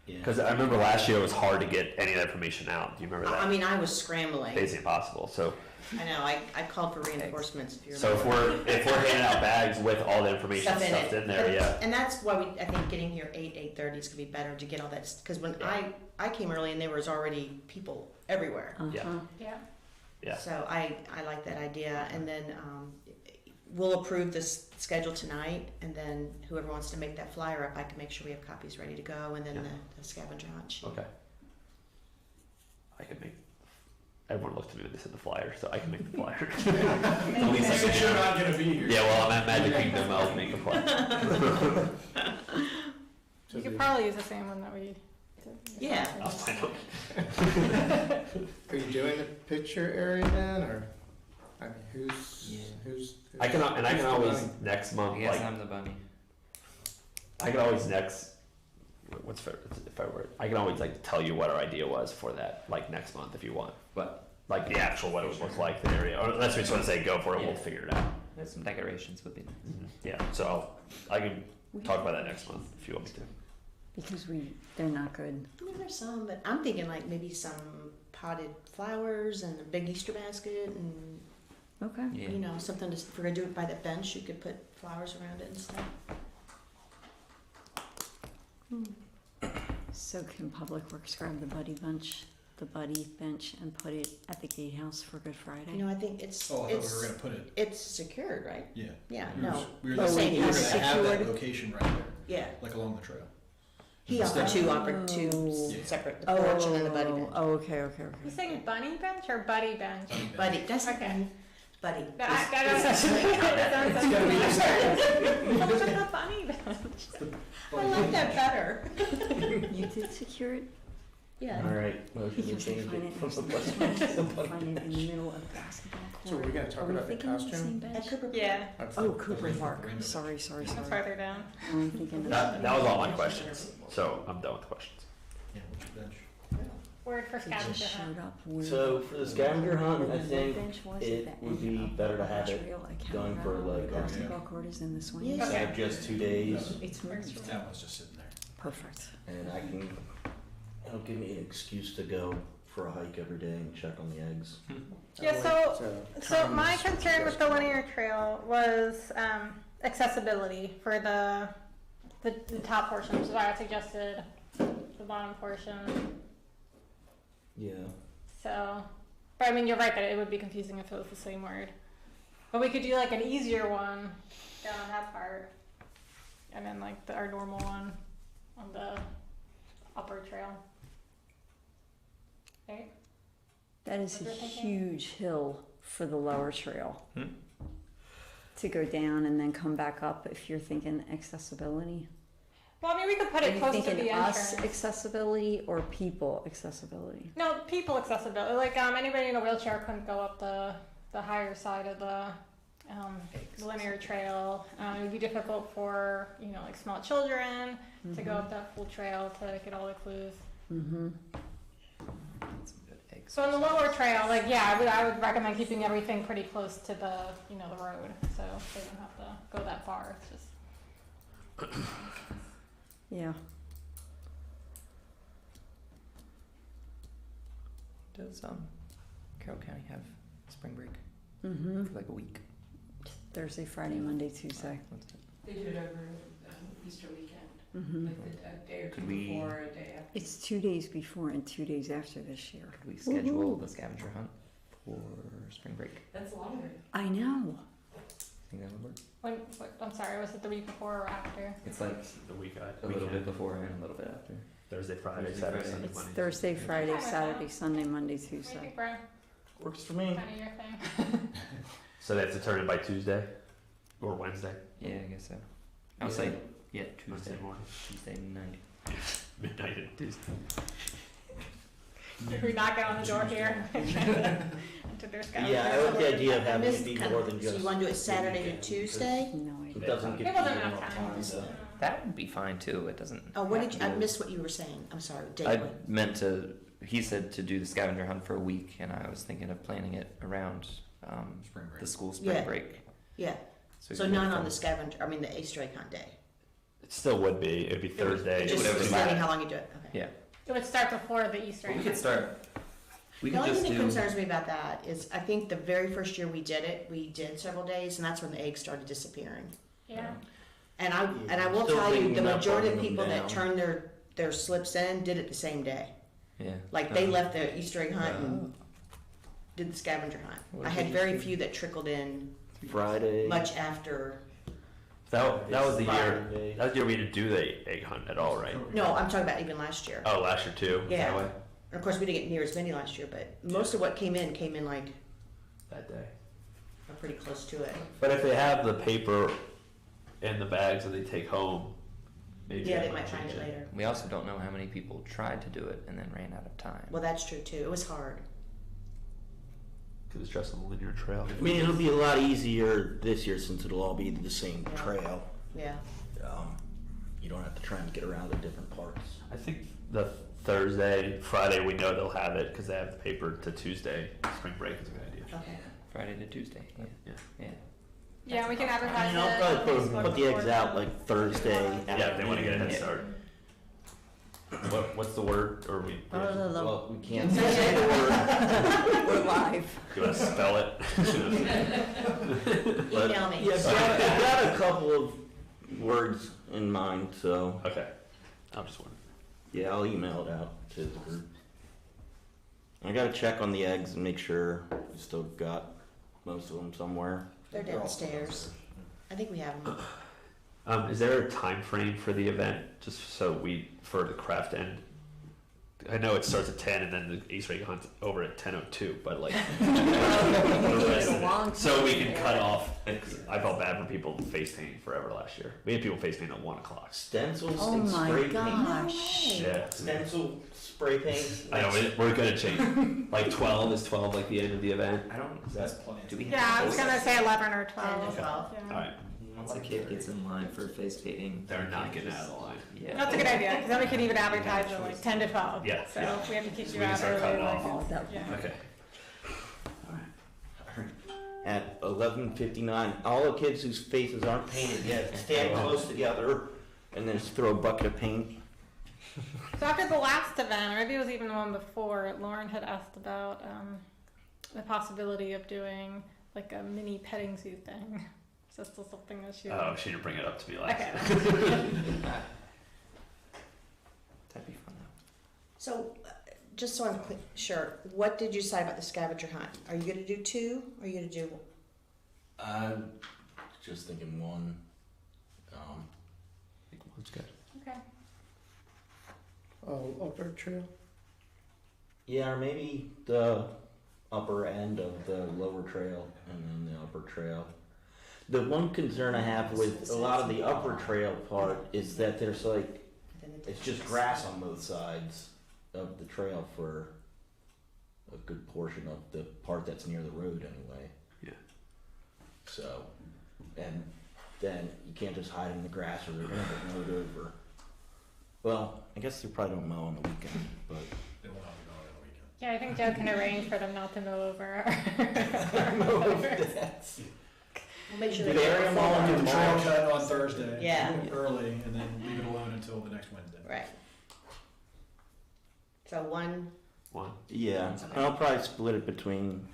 Yeah. Because I remember last year it was hard to get any of that information out. Do you remember that? I mean, I was scrambling. Basically impossible. So I know, I called for reinforcements if you so remember. if we're handing out bags with all the information Stuff in stuffed it. in there, yeah. And that's why I think getting here 8:30 is gonna be better to get all that, because when Yeah. I came early and there was already people everywhere. Yeah. Yeah. Yeah. So I like that idea, and then we'll approve this schedule tonight, and then whoever wants to make that flyer up, I can make sure we have copies ready to go, and then Yeah. the scavenger hunt sheet. Okay. I could make. Everyone looked at me when they said the flyer, so I can make the flyer. Since you're not gonna be here. Yeah, well, I'm at Magic Kingdom. I'll make a flyer. You could probably use the same one that we did. Yeah. I'll find out. Are you doing the picture area then, or, I mean, who's? I can who's always running? next month. I guess Like I'm the bunny. I can always what's fair, if I were I can always like tell you what our idea was for that like next month if you want. But like the actual what it would look like the area, or unless we just want to say go for it, Yeah. we'll figure it out. There's some decorations would be nice. Yeah, so I can talk about that next month if you want me to. Because they're not good. I mean, there's some, but I'm thinking like maybe some potted flowers and a big Easter basket and, Okay. Yeah. you know, something to, if we're gonna do it by the bench, you could put flowers around it and stuff. So can Public Works grab the buddy bench, and put it at the gatehouse for Good Friday? You know, I think it's, Oh, I thought we were gonna put it, it's secured, right? yeah. Yeah, We were- no. We were Oh, saying we were wait, gonna have that secured? location right there, Yeah. like along the trail. He offered two Yeah. separate, the porch and then the buddy bench. Oh, okay. You saying bunny bench or buddy bench? Buddy, that's Okay. okay. Buddy. That It's gotta be a bunny bench. I like that better. You did secure it? Yeah. All right, motion to Because we change find it it from next the to bus. find it in the middle of the basketball court. So we're gonna talk Are we about the thinking of the costume? same At bench? Cooper Park. Yeah, Oh, Cooper Park. Sorry. that's farther down. I'm thinking of That was all my questions. So I'm done with the questions. Yeah, which bench? Word for It just scavenger hunt. showed up weird. So for the scavenger hunt, I What think bench was it that would be ended up better to on the have it trail? I can't done for, remember. like, The basketball court is in the swing. Yeah. instead of just 2 days, It's moved. That one's just sitting there. Perfect. and I can, it'll give me an excuse to go for a hike every day and check on the eggs. Yeah, so my concern with the linear trail was accessibility for the top portion, which is why I suggested the bottom portion. Yeah. So, but I mean, you're right that it would be confusing if it was the same word. But we could do like an easier one down on that part, and then like our normal one on the upper trail. Right? That is a What you're thinking? huge hill for the lower trail. Hmm. To go down and then come back up if you're thinking accessibility. Well, I mean, we could put Are it you close to thinking the us entrance. accessibility or people accessibility? No, people accessibility. Like anybody in a wheelchair couldn't go up the higher side of the linear trail. It would be difficult for like small children to go up that full trail to get all the clues. Mm-hmm. Some good eggs. So on the lower trail, like I would recommend keeping everything pretty close to the the road, so they don't have to go that far. It's just Yeah. Does Carroll County have spring break Mm-hmm. for like a week? Thursday, Friday, Monday, Tuesday. They do it over Easter weekend, Mm-hmm. like a day or two Could we- before, a day after. It's 2 days before and 2 days after this year. Could we schedule the scavenger hunt for spring break? That's longer. I know. Think that would work? I'm sorry, was it the week before or after? It's like The week a little bit before and a little bit after. Thursday, Friday, Thursday, Saturday, Friday. Sunday, It's Monday. Thursday, Friday, Fine with Saturday, that. Sunday, Monday, What do you Tuesday. think, Brian? Works for me. Kind of your thing. So they have to turn it by Tuesday or Wednesday. Yeah, I guess so. I was like, yeah, Tuesday, Wednesday morning, Tuesday night. midnight and Tuesday. We knock it on the door here. Into their scavenger. Yeah, I like the idea of I having it missed be kind more of- than just. So you wanna do it the Saturday to weekend, Tuesday? No It idea. doesn't give It wasn't people enough enough time. time to. That would be fine too. It doesn't. Oh, what have did to you, I be- missed what you were saying. I'm sorry. Date, I what? meant to. He said to do the scavenger hunt for a week, and I was thinking of planning it around Spring break. the school spring Yeah. break. Yeah, we so could not go on from- the scavenger, I mean the Easter egg hunt day. It still would be. It'd be Thursday. Just whatever deciding how long you do it, okay. Yeah, It would start before the Easter we egg could hunt. start. We The could only just thing that do. concerns me about that is I think the very first year we did several days, and that's when the eggs started disappearing. Yeah. And I will Still tell you, thinking the about majority of burning people them that down. turned their slips in did it the same day. Yeah. Like they left the Easter egg hunt and did the scavenger hunt. What I did had you very think? few that trickled in Friday. much after. That was the year. Friday. That was the year we didn't do the egg hunt at all, right? No, I'm talking about even last year. Oh, last year too. Is that Yeah. way? And of course, we didn't get near as many last year, but most of what came in like that day. pretty close to it. But if they have the paper and the bags that they take home, maybe Yeah, I they might find change it later. We also don't know how many people tried to do it and then ran out of time. Well, that's true too. It was hard. Because it's just on the linear trail. I mean, it'll be a lot easier this year since it'll all be the same Yeah. trail. Yeah. You don't have to try and get around the different parts. I think the Thursday, Friday, we know they'll have it because they have the paper to Tuesday. Spring break is a good idea. Okay. Friday to Tuesday. Yeah. Yeah. Yeah. Yeah, we can I advertise mean, I'll it. probably on Facebook put the eggs before. out like Thursday. Yeah, if they want to get a head afternoon. start. What's the word? Or we? Well, we can't say the word. We're live. You want to spell it? But, Email me. Yeah, I've got a couple of words in mind, so Okay. I'm just wondering. yeah, I'll email it out to the group. I gotta check on the eggs and make sure we still got most of them somewhere. They're downstairs. I think we have them. Is there a time frame for the event? Just so for the craft end. I know it starts at 10 and then the Easter egg hunt's over at 10:02, but like, It's a long so we time. can cut off. I felt bad for people face painting forever last year. We had people face paint at 1 o'clock. Stencils Oh and my spray paint. gosh. Yeah. Stencil spray paint. I know, we're gonna change. Like 12 is 12, like the end of the event. I don't. That's plenty. Do we have? Yeah, I was those? gonna say 11 or 10 12. to 12. Yeah. Alright, Once a kid gets in line for face painting, they're you not can't getting just- out of the line. Yeah. That's a good idea, because then we can even advertise it like 10 to 12. Yeah, So yeah. if we have to keep So you we can out start early, cutting like, off. Oh, that- yeah. Okay. At 11:59, all the kids whose faces aren't painted yet stand close together and then just throw a bucket of paint. So after the last event, or maybe it was even the one before, Lauren had asked about the possibility of doing like a mini petting zoo thing. Is that still something that she? Oh, she didn't bring it up to me last Okay. That'd be fun though. So, just so I'm sure, what did you decide about the scavenger hunt? Are you gonna do 2? Or are you gonna do? I'm just thinking one. That's good. Okay. Oh, upper trail? Yeah, or maybe the upper end of the lower trail and then the upper trail. The one concern I have with a lot of the upper trail part is that there's like, it's just grass on both sides of the trail for a good portion of the part that's near the road anyway. Yeah. So, and then you can't just hide in the grass or they're gonna get mowed over. Well, I guess they probably don't mow on the weekend, but They won't have to go on the weekend. Yeah, I think Joe can arrange for them not to mow over. We'll make sure Do they they area them all Do into the trail mulch? cut on Thursday. Yeah. Early, and then leave it alone until the next Wednesday. Right. So one. One. Yeah, I'll probably split it between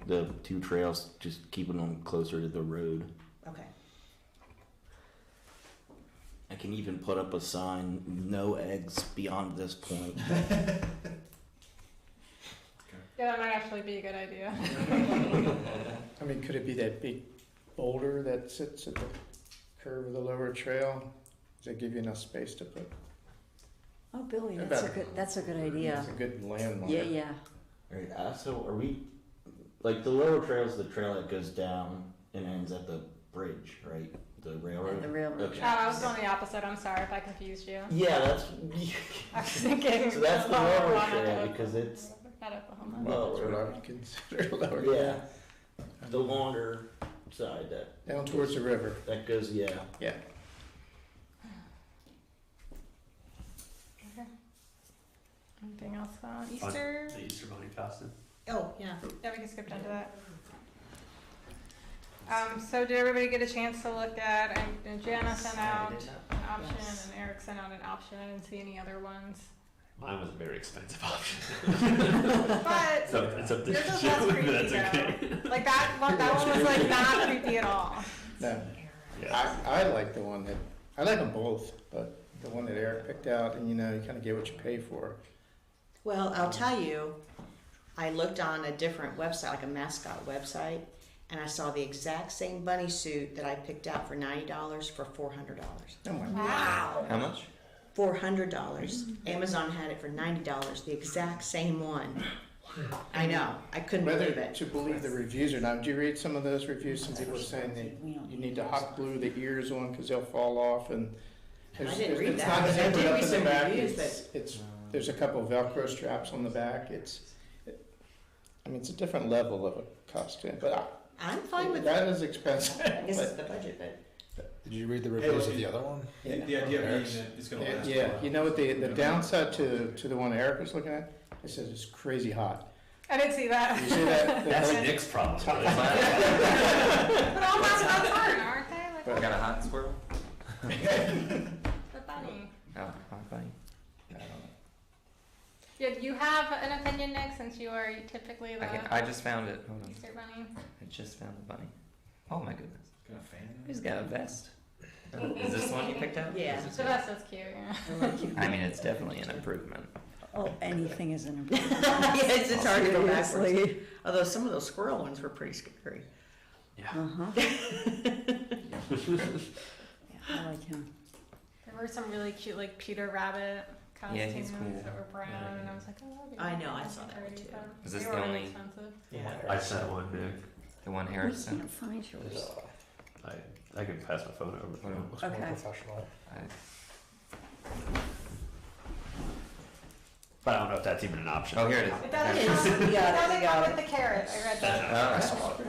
the two trails, just keeping them closer to the road. Okay. I can even put up a sign, no eggs beyond this point. Yeah, that might actually be a good idea. I mean, could it be that big boulder that sits at the curve of the lower trail? Does that give you enough space to put? Oh, Billy, that's a good idea. It's a good landmark. Yeah, yeah. Alright, so are we, like the lower trail is the trail that goes down and ends at the bridge, right? The railroad? The railroad. Okay. Oh, I was going the opposite. I'm sorry if I confused you. Yeah, that's, I was thinking. so that's the lower lower one trail at because it's, Oklahoma. Well, that's what I would consider lower. yeah, the longer side that, Down towards the river. that goes, yeah. Yeah. Okay. Anything else on Easter? The Easter bunny costume. Oh, yeah. Yeah, we can skip down to that. So did everybody get a chance to look at, and Jana sent out an option, Yes. and Eric sent out an option. I didn't see any other ones. Mine was a very expensive option. But So it's up to yours was you, less but creepy that's okay. though. Like that one was like not creepy at all. No, Yeah. I like the one that, I like them both, but the one that Eric picked out, and you know, you kind of get what you pay for. Well, I'll tell you, I looked on a different website, like a mascot website, and I saw the exact same bunny suit that I picked out for $90 for $400. Oh my Wow. How much? $400. Amazon had it for $90, the exact same one. I know, I couldn't Whether believe it. to believe the reviews or not. Did you read some of those reviews? Some people saying that you need to hot glue the ears on because they'll fall off, and I didn't read it's that, not but I zippered did up read in the some back. reviews, It's there's a couple of Velcro straps on the back. I mean, it's a different level of a costume, but I'm fine with that that. is expensive. I guess it's the budget, but. Did you read the reviews of the other one? The idea being that it's gonna last. Yeah, for- you know what the downside to the one Eric was looking at? It says it's crazy hot. I didn't see that. You see that? That's Nick's problem. But all hot aren't, aren't they? Like, But- Got a hot squirrel? the bunny. Oh, hot bunny. I don't know. Yeah, do you have an opinion, Nick, since you are typically the I just found it. Hold on. Easter bunny? I just found the bunny. Oh my goodness. Got a fan? He's got a vest. Is this the one you picked out? Yeah. Is this The it? vest is cute, yeah. I mean, it's definitely an improvement. Oh, anything is an improvement. Yes, it's hard to go backwards. Seriously. Although some of those squirrel ones were pretty scary. Uh-huh. I like him. There were some really cute, like Peter Rabbit Yeah, costumes he's cool. that were brown, Yeah. and I was like, oh, that'd be I really know, I cool saw for that one parties, too. but Is this they the were really only- expensive. Yeah. I sent one, Nick. The one We Harrison. can't find yours. I can pass my phone over. Hold on. Looks more Okay. professional. But I don't know if that's even an option. Oh, here it is. It doesn't It come, is. it You got it, doesn't you got come it. with the carrot, I read that. I Oh, saw it.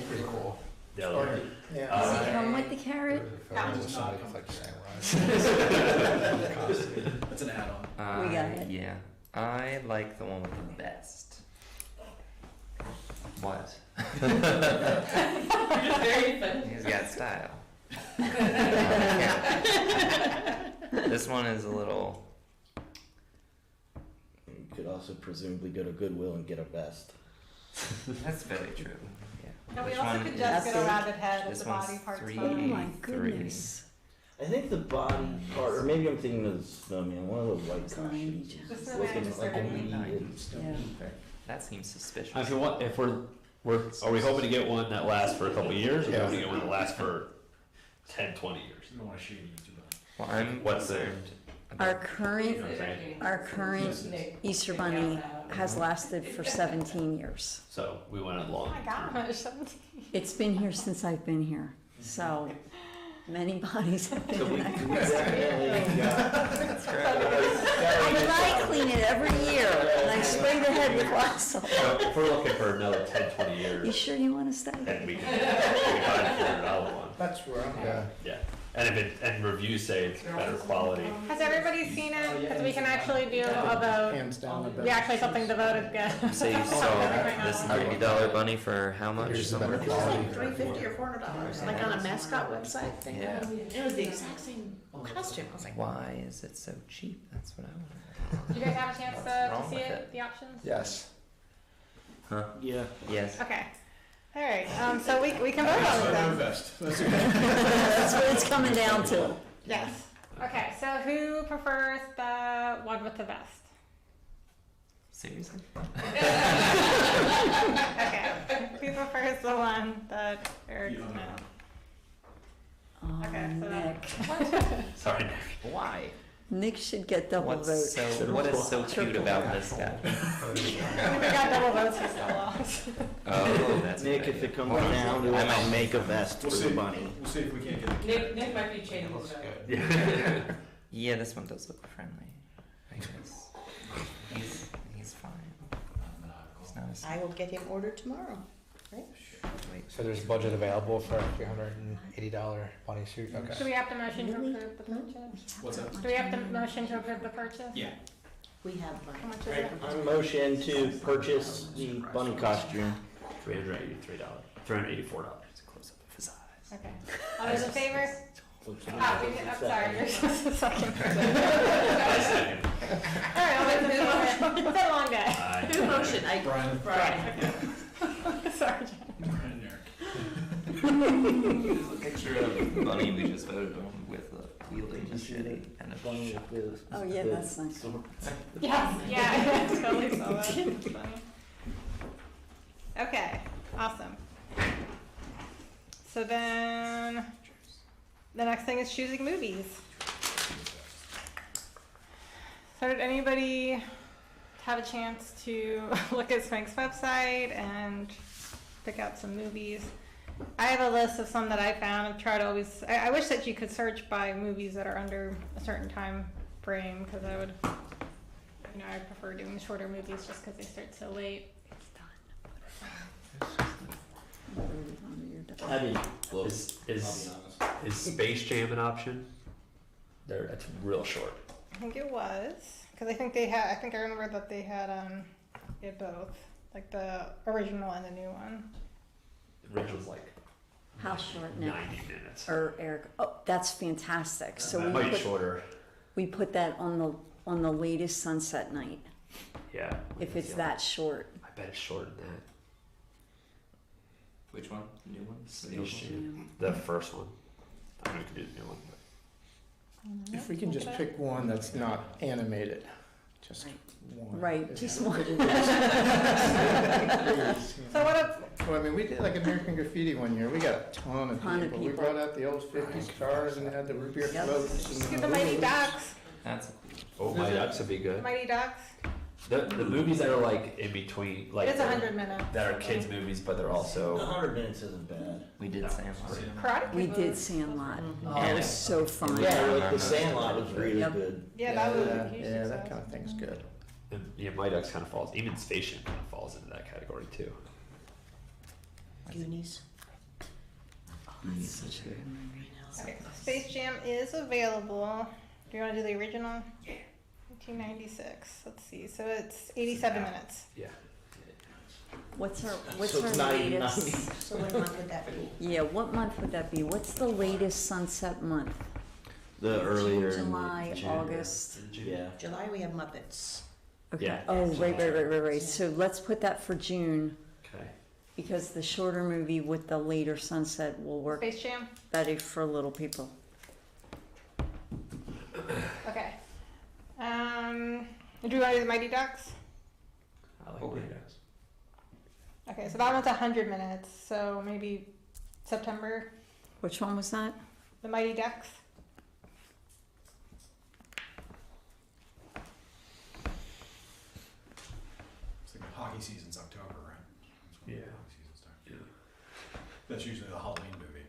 Pretty cool. The other one. Yeah. Does he come with the carrot? Somebody with, like samurai. Costume. That's an add-on. We got it. Yeah. I like the one with the vest. What? Very funny. He's got style. This one is a little. You could also presumably go to Goodwill and get a vest. That's very true. Yeah. No, we Which also one could is- just get a This rabbit head if this the one's body part's three. Oh fine. my Three. goodness. I think the body part, or maybe I'm thinking of the snowman, one of the white It's 90 costumes. The just. snowman Looking just like a started meat. Yeah. That seems suspicious. If you want, if we're are we hoping to get one that lasts for a couple of years, or are we hoping to get one that lasts for 10, 20 years? You don't want to shady YouTube. Well, I'm What's the- concerned. Our about- current, You know what I'm saying? our current Easter bunny has lasted for 17 years. So we went Oh along. my gosh, 17. It's been here since I've been here, so many bodies have been in that. That's great. And I clean it every year, and I spray the head with Lysol. So if we're looking for another 10, 20 You years, sure you want to stay? then we can find a $400 one. That's where I'm Yeah. at. Yeah. And reviews say it's better quality. Has everybody seen it? Because we can actually do a vote. Hands down the best. We actually have something to vote against. So you saw this $90 bunny for how much? Here's the better It was quality. like $350 or $400, like on a mascot website thing. Yeah. It was the exact same costume. I was like, Why is it so cheap? That's what I want. Do you guys have a chance What's to wrong see with it, it? the options? Yes. Huh? Yeah. Yes. Okay. All right, so we can vote on it No then. vest. That's okay. That's what it's coming down to. Yes. Okay, so who prefers the one with the vest? Seriously? Okay, who prefers the one that Eric You don't know. Oh, Okay, so Nick. Sorry, Nick. Why? Nick should get double What votes. is so cute about this guy? We got double votes, he still lost. Oh, that's Nick, good. if it comes Well, down to I it, might- I'll make a vest We'll for see. the bunny. We'll see if we can't get the Nick might be changing his vote. Yeah. Yeah, this one does look friendly. I guess. He's fine. He's not a I will get him ordered tomorrow. wait. So there's budget available for a $380 bunny suit? Do Okay. we have to motion to approve the purchase? What's that? Do we have to motion to approve the purchase? Yeah. We have How money. much is it? I'm motion to purchase the bunny costume. $383. $384. It's a close up of his eyes. Okay. All those in favor? What's I'm sorry, you're just a second. I second. All right, all those in favor? It's been a long day. Aye. Who motion? Brian. Okay. Sorry, Jen. Brian and Eric. There's a picture of the bunny we just voted on with a wielding machete and a Bunny with this. Oh, yeah, that's nice. Yes, yeah, I totally saw that. It's funny. Okay, awesome. So then, the next thing is choosing movies. So did anybody have a chance to look at Swank's website and pick out some movies? I have a list of some that I found. I've tried always. I wish that you could search by movies that are under a certain time frame, because I would, I prefer doing the shorter movies just because they start so late. I mean, look, Is I'll be honest. Space Jam an option? That's real short. I think it was, because I think they had. I think I remember that they had both, like the original and the new one. The original's like How short now? 90 minutes. Or Eric, oh, that's fantastic. So It might be shorter. we put that on the latest sunset night, Yeah. if it's that short. I bet it's shorter than that. Which one? The new one? Space Jam. The first one. I don't know if we can do the new one. But If we can just pick one that's not animated, just one. Right, just one. So what if? Well, I mean, we did like American Graffiti one year. We got a ton of Ton of people. We people. brought out the old 50s cars and had the root beer Yep. floats. Let's and get the Mighty Ducks. That's Oh, my Ducks would be good. Mighty Ducks. The movies that are like in between, like It's 100 minutes. that are kids movies, but they're also 100 minutes isn't bad. we did Sandlot. Karate We Kid did was- Sandlot. Mhm. And it was so fun. Yeah, like the Sandlot was really Yep. good. Yeah, that was a huge yeah, that success. kind of thing's good. and, yeah, My Ducks kind of falls. Even Space Jam kind of falls into that category too. Goonies. Such a good Okay, Space Jam is available. Do you want to do the original? Yeah. 1996. Let's see. So it's 87 minutes. Yeah. What's our So it's not even latest? So what month would that be? Yeah, what month would that be? What's the latest sunset month? The earlier in July, June. August. Yeah. July, we have Muppets. Okay. Yeah. Oh, right. So let's put that for June, Okay. because the shorter movie with the later sunset will work Space Jam. better for little people. Okay. Do you want to do the Mighty Ducks? I like Okay. My Ducks. Okay, so that one's 100 minutes. So maybe September. Which one was that? The Mighty Ducks. It's like hockey season's October, right? That's when Yeah. hockey season starts. Yeah. That's usually the Halloween movie.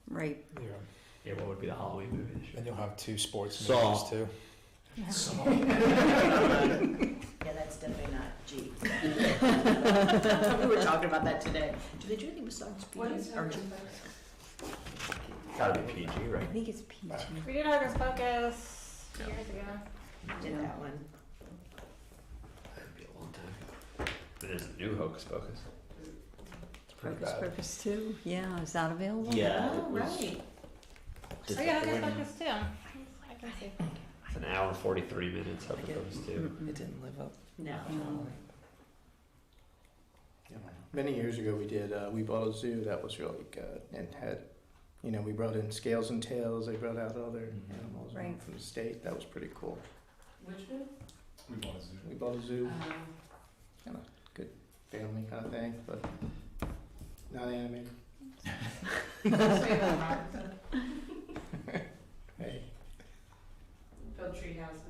Right. Yeah. Yeah. What would be the Halloween movie this year? And you'll have 2 sports Saw. movies too. Yeah, that's definitely not G. We were talking about that today. Do they do any besides P What is or G? Gotta be PG, I right? think it's PG. We did Hocus Pocus years ago. Did that one. That'd be a long time ago. But there's a new Hocus Pocus. It's pretty Focus bad. Purpose 2. Yeah, is that available? Yeah. Oh, it was right. Oh yeah, Hocus Pocus too. I can see. It's an hour and 43 minutes Hocus Pocus 2. Mm-mm. It didn't live up. No. No. Many years ago, we did We Bought a Zoo. That was really good and had, we brought in scales and tails. They brought out other animals Right. from the state. That was pretty cool. Which one? We bought a zoo. We Bought a Zoo, Um, kind of good family kind of thing, but not animated. say that wrong. Hey, Build tree houses.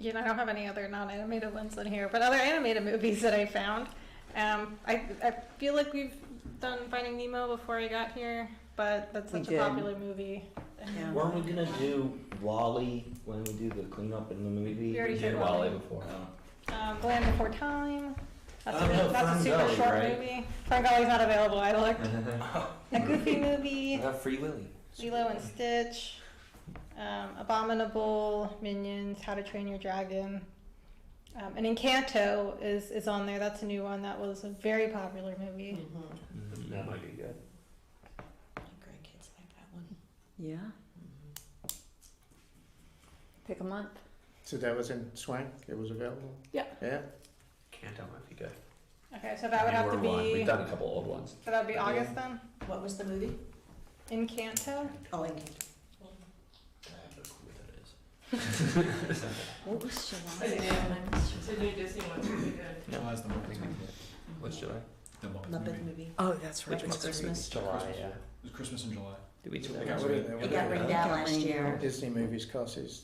I don't have any other non-animated ones in here, but other animated movies that I found. I feel like we've done Finding Nemo before I got here, but that's We such did. a popular movie. Yeah. Weren't we gonna do Wall-E when we do the cleanup in the movie? We already We did did Wall-E. Wall-E before. Oh. Land Before Time. That's, Oh, no, that's a super Ferngully, short right? movie. Ferngully's not available. I looked. A Goofy movie. Free Willy. Lilo and Stitch. Abominable, Minions, How to Train Your Dragon. And Encanto is on there. That's a new one. That was a very popular movie. Mm-hmm. That might be good. Grandkids like that one. Yeah. Pick a month. so that was in Swank. It was available. Yeah. Yeah. Canto might be good. Okay, so that would have to Newer one. be. We've done a couple old ones. So that would be August then. What was the movie? Encanto. Oh, Encanto. I have no clue what that is. What was July? It's a new Disney one, really good. July's the Muppets movie. What's July? The Muppets Muppet movie. movie. Oh, that's right. Which was Christmas. July, yeah. It was Christmas in July. Do we? It got rained out last year. Disney movies cost this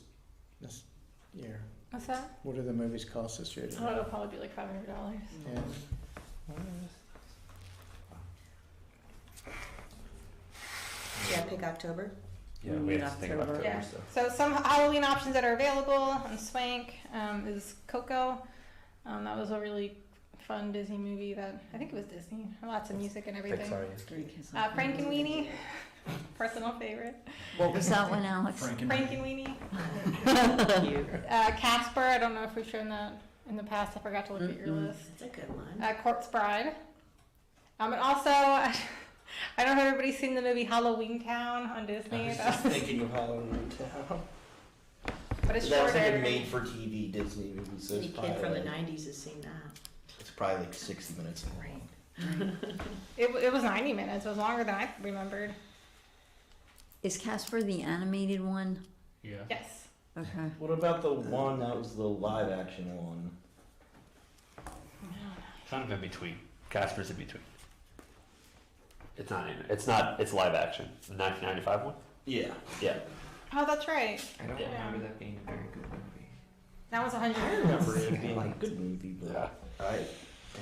year. What's that? What do the movies cost this year? Oh, it'll probably be like $500. Yeah. Yeah, pick October. Yeah, we have to think about October. October Yeah. stuff. So some Halloween options that are available on Swank is Coco. That was a really fun Disney movie that I think it was Disney. Lots of music and everything. Pixar, yeah. Frankenweenie, personal favorite. What was that one, Alex? Frankenweenie. Casper. I don't know if we've shown that in the past. I forgot to look at your list. That's a good one. Corpse Bride. And also, I don't know if everybody's seen the movie Halloween Town on Disney. thinking of Halloween Town. But it's That was shorter. like a made-for-TV Disney movie, so Any it's kid from the probably, 90s has seen that. it's probably like 60 minutes long. It was 90 minutes. It was longer than I remembered. Is Casper the animated one? Yeah. Yes. Okay. What about the one that was the live-action one? Kind of in between. Casper's in between. It's not. It's live action. The 1995 one. Yeah. Yeah. Oh, that's right. I don't Yeah. remember that being a very good movie. That was 100 I minutes. remember it being a good movie, but Yeah. I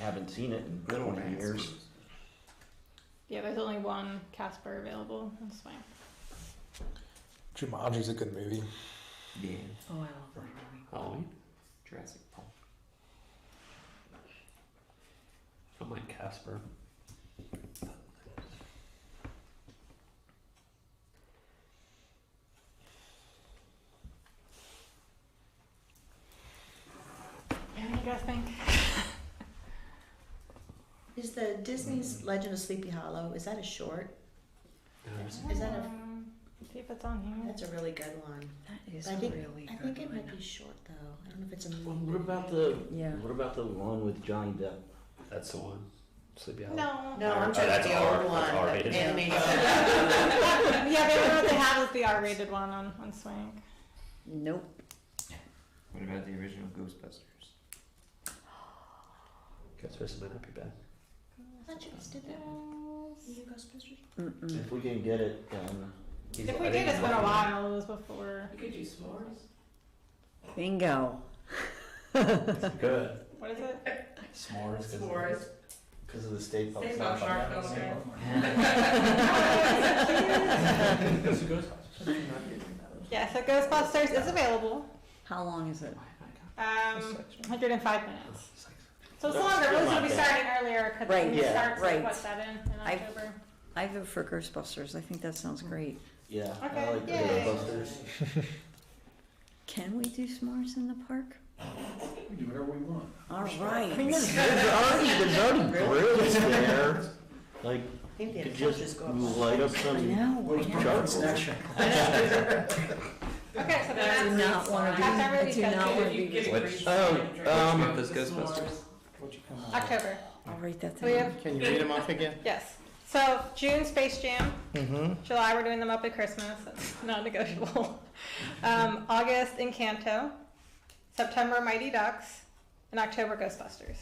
haven't seen it in 20 years. Yeah, there's only one Casper available. That's fine. Jumanji's a good movie. Yeah. Oh, I love that movie. Halloween. Jurassic Park. I don't mind Casper. What do you guys think? Is the Disney's Legend of Sleepy Hollow, is that a short? Is that a, See if it's on here. that's a really good one. That is I think, really I good think it one. might be short though. I don't know if it's a Well, movie. what about the Yeah. What about the one with Johnny Depp? That's the one. Sleepy Hollow. No. No, I'm Oh, talking that's the R- old that's one, the R-rated. animated. Yeah, the one they have is the R-rated one on Swank. Nope. What about the original Ghostbusters? Ghostbusters might not be bad. I thought you guys did that. You do Ghostbusters? Mm-mm. If we can get it done. If we did, it's been a while. It was before. You could do s'mores. Bingo. Good. What is it? S'mores. S'mores. Because of the state public. State public shark filter. Yeah, so Ghostbusters is available. How long is it? 105 minutes. So it's That's longer. still Those not will be bad. starting earlier because Right, it yeah, starts right. like, what, 7 in I- October? I vote for Ghostbusters. I think that sounds great. Yeah, Okay, I like the yay. Ghostbusters. Can we do s'mores in the park? We do whatever we want. All right. There's already grills there. Like, I think the you could attendants just go up. light up I some know. charcoal. Okay, so I do then not want to be. After I everybody do says not it, want to You be. get Which- free Oh, drink. Those Ghostbusters. What'd you come on? October. I'll write that We down. have, Can you read them off again? yes. So June, Space Jam. Mm-hmm. July, we're doing them up at Christmas. That's not negotiable. August, Encanto. September, Mighty Ducks. And October, Ghostbusters.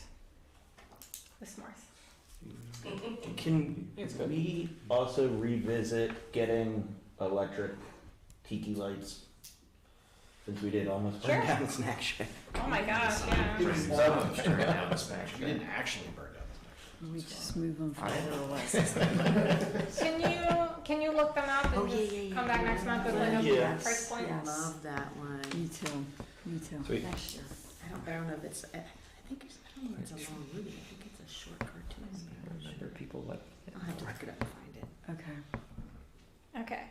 The s'mores. Can we also revisit getting electric tiki lights? Since we did almost burn Sure. down the snack shack. Oh my gosh, yeah. We didn't burn down the smash. We didn't actually burn down the Let me just move them further away. Can you look them up and Oh, yeah, just yeah, yeah. come back next month with like a Yeah. price point? Yes. Love that one. Me too. Me too. Sweet. That's just, I don't know if it's, I think it's, I don't know if it's a long movie. I think it's a short cartoon. I remember people like. I'll have to look it up and find it. Okay. Okay.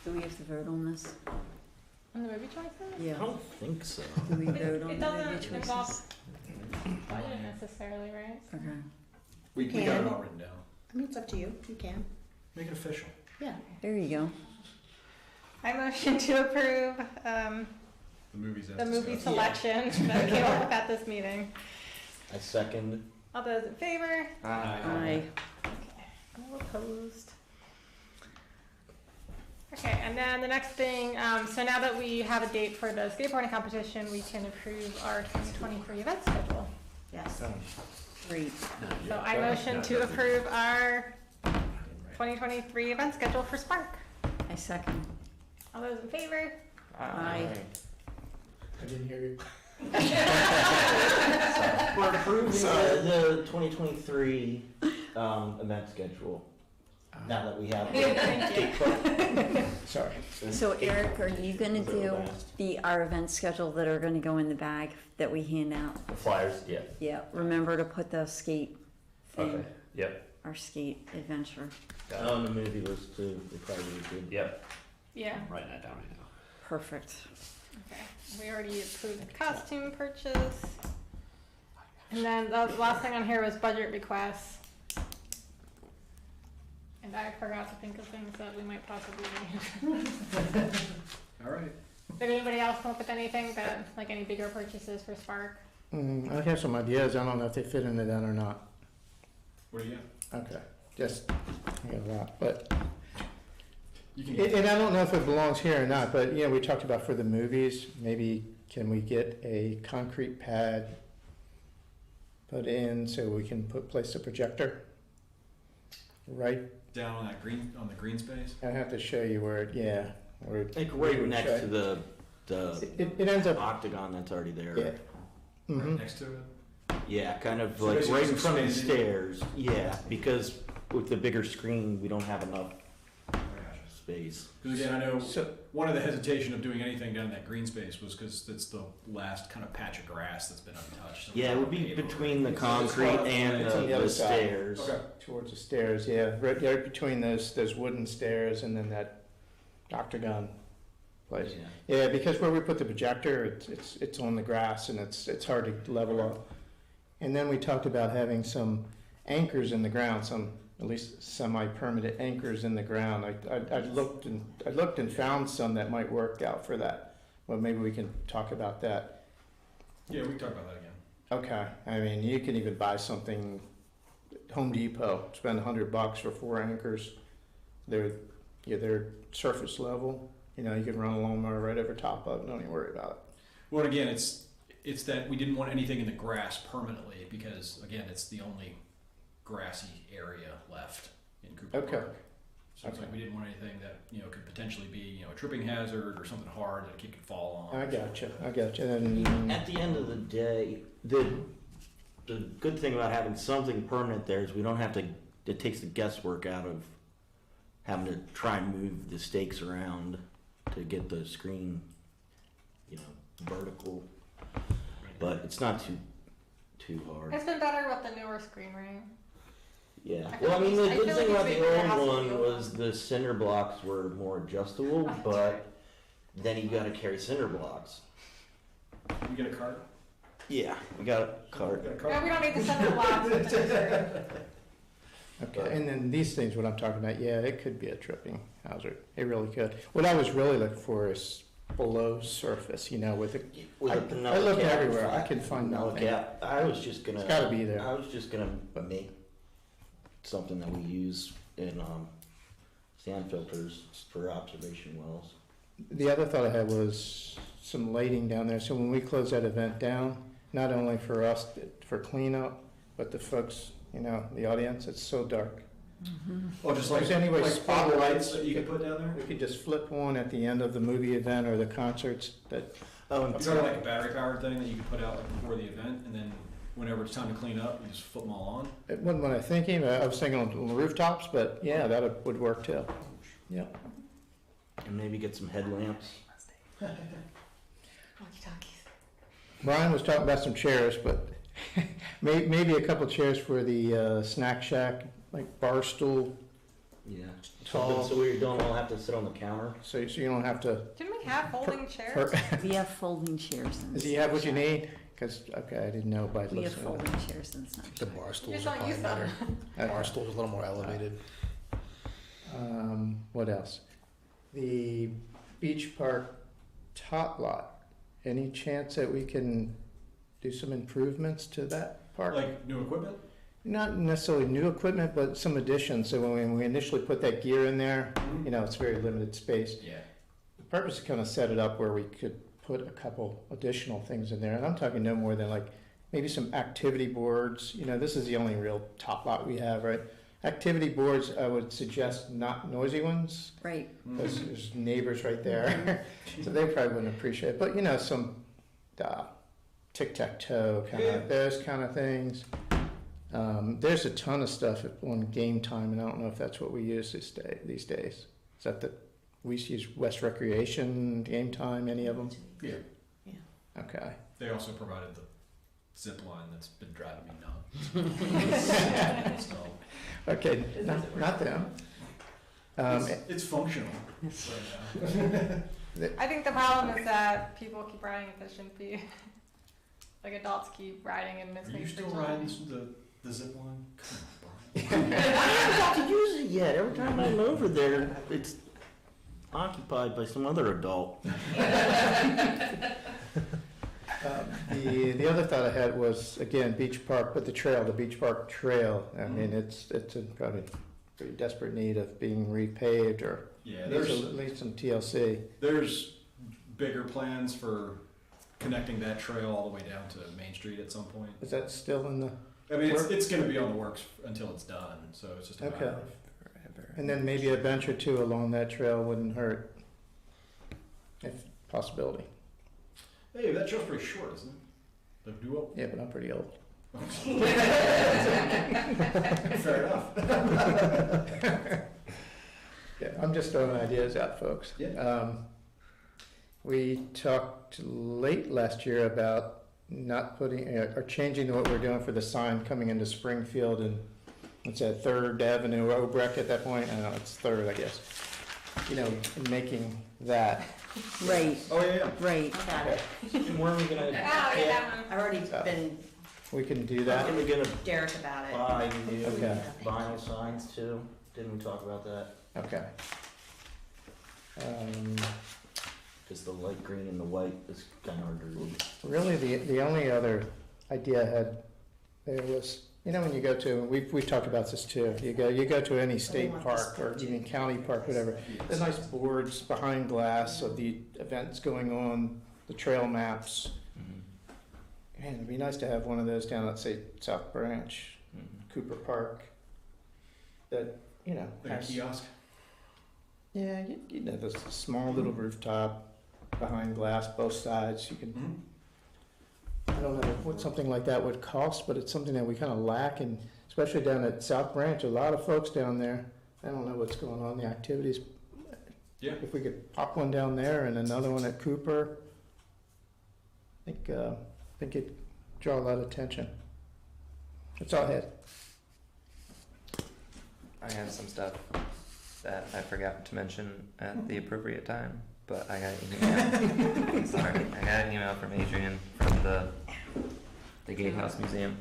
Do we have to vote on this? On the movie choices? I Yeah. don't think so. Do we vote on It the movie doesn't involve choices? budget necessarily, right? Okay. We got it Can. all written down. I mean, it's up to you. You can. Make it official. Yeah. There you go. I motion to approve The movies. the movie selection that came up at this meeting. I second. All those in favor? Aye. Okay. No opposed. Okay, and then the next thing, so now that we have a date for the skateboarding competition, we can approve our 2023 event schedule. Yes. Great. So I motion to approve our 2023 event schedule for SPARC. I second. All those in favor? Aye. I didn't hear you. We're approving the 2023 event schedule. Now that we have. Sorry. So Eric, are you gonna do our event schedule that are gonna go in the bag that we hand out? The flyers, yeah. Yeah, remember to put the skate thing, Okay. Yep. our skate adventure. On the movie list too. They probably did. Yep. Yeah. I'm writing that down right now. Perfect. Okay. We already approved the costume purchase. And then the last thing on here was budget requests. And I forgot to think of things that we might possibly need. All right. Did anybody else come up with anything that, like any bigger purchases for SPARC? I have some ideas. I don't know if they fit into that or not. What do you got? Okay, just, I got a lot, but, You can. and I don't know if it belongs here or not, but, you know, we talked about for the movies, maybe can we get a concrete pad put in so we can place the projector? Right, Down on that on the green space. I have to show you where, where. Like right next to the It ends up, octagon that's already there. yeah. Right next to it. Yeah, kind of So like basically right in front of the expanding. stairs. Yeah, because with the bigger screen, we don't have enough I gotcha. space. Because again, I know So, one of the hesitation of doing anything down in that green space was because it's the last kind of patch of grass that's been untouched. So Yeah, it would be paved between the already. concrete and It's on the other the side. stairs. Okay. towards the stairs, yeah, right between those wooden stairs and then that octagon place. Yeah. Yeah, because where we put the projector, it's on the grass and it's hard to level up. And then we talked about having some anchors in the ground, some at least semi-permanent anchors in the ground. I looked and found some that might work out for that. Well, maybe we can talk about that. Yeah, we can talk about that again. Okay, I mean, you can even buy something, Home Depot, spend $100 for 4 anchors. They're surface level. You know, you can run a lawnmower right over top of it, don't even worry about it. Well, again, it's that we didn't want anything in the grass permanently because again, it's the only grassy area left in Cooper Okay. Park. So it's like we didn't want anything that could potentially be a tripping hazard or something hard that a kid could fall on. I gotcha. And At the end of the day, the good thing about having something permanent there is we don't have to. It takes the guesswork out of having to try and move the stakes around to get the screen, vertical. But it's not too hard. It's been better with the newer screen, right? Yeah. I feel Well, I mean, the like good it's thing about bigger, the it has old to one be was the cinder blocks were more adjustable, but then you got to carry cinder blocks. You get a cart? Yeah, we got a cart. Got a No, cart? we don't need the center blocks. okay, and then these things, what I'm talking about, yeah, it could be a tripping hazard. It really could. What I was really looking for is below surface, with a With I- a Pinella I looked cap, everywhere. I flat can find Pinella nothing. cap. I was just gonna. It's gotta be there. I was just gonna make something that we use in sand filters for observation wells. The other thought I had was some lighting down there, so when we close that event down, not only for us, for cleanup, but the folks, the audience, it's so dark. Oh, just There's anyway spotlights spotlights that you could put down there? We could just flip one at the end of the movie event or the concerts that, Oh, and You're talking like a battery powered thing that you could put out before the event and then whenever it's time to clean up, you just flip them all on? it wasn't what I was thinking, I was thinking on the rooftops, but yeah, that would work too. Yeah. and maybe get some headlamps. Walkie-talkies. Brian was talking about some chairs, but maybe a couple chairs for the snack shack, like bar stool, Yeah. Tall. So we don't all have to sit on the counter. so you don't have to. Didn't we have folding chairs? We have folding chairs in the Does he have what you snack shack. need? Because, okay, I didn't know by We have listening. folding chairs in the snack The shack. bar You're stools are not probably used to better. them. Bar stool's a little more elevated. What else? The beach park tot lot. Any chance that we can do some improvements to that park? Like new equipment? Not necessarily new equipment, but some additions. So when we initially put that gear in there, it's very limited space. Yeah. The purpose is kind of set it up where we could put a couple additional things in there. And I'm talking no more than like maybe some activity boards. This is the only real top lot we have, right? Activity boards, I would suggest not noisy ones, Right. because there's neighbors right there, so they probably wouldn't appreciate it. But you know, some tic-tac-toe kind of those kind of things. There's a ton of stuff on game time, and I don't know if that's what we use these days. Is that we use West Recreation game time? Any of them? Yeah. Okay. They also provided the zip line that's been driving me nuts. So, Okay, not them. it's functional. I think the problem is that people keep riding efficiency. Like adults keep riding and Are missing. you still riding the zip line? I haven't got to use it yet. Every time I'm over there, it's occupied by some other adult. The other thought I had was, again, Beach Park, but the Beach Park Trail. I mean, it's in probably pretty desperate need of being repaved or at least some TLC. There's bigger plans for connecting that trail all the way down to Main Street at some point. Is that still in the? I mean, it's going to be on the works until it's done, so it's just a matter of. And then maybe a bench or two along that trail wouldn't hurt, if possibility. Hey, that trail's pretty short, isn't it? The duo? Yeah, but I'm pretty old. Fair enough. Yeah, I'm just throwing ideas out, folks. Yeah. We talked late last year about not putting or changing what we're doing for the sign coming into Springfield and what's that, 3rd Avenue, Obrecht at that point? I don't know, it's 3rd, I guess. You know, and making that. Right, Oh, yeah. right. I got it. And where are we gonna? I've already been We can do that. Are we gonna Derek about it. buy new Okay. vinyl signs too? Didn't we talk about that? Okay. Because the light green and the white is kind of hard to read. Really, the only other idea I had there was, you know, when you go to, we've talked about this too, you go to any state park or even county park, whatever, there's nice boards behind glass of the events going on, the trail maps. Man, it'd be nice to have one of those down at, say, South Branch, Cooper Park, that, you know, Like a has, kiosk? yeah, you know, this small little rooftop behind glass, both sides, you can, I don't know what something like that would cost, but it's something that we kind of lack, and especially down at South Branch, a lot of folks down there, I don't know what's going on, the activities. Yeah. If we could pop one down there and another one at Cooper, I think it'd draw a lot of attention. That's all I had. I have some stuff that I forgot to mention at the appropriate time, but I got an email. Sorry, I got an email from Adrian from the Gatehouse Museum,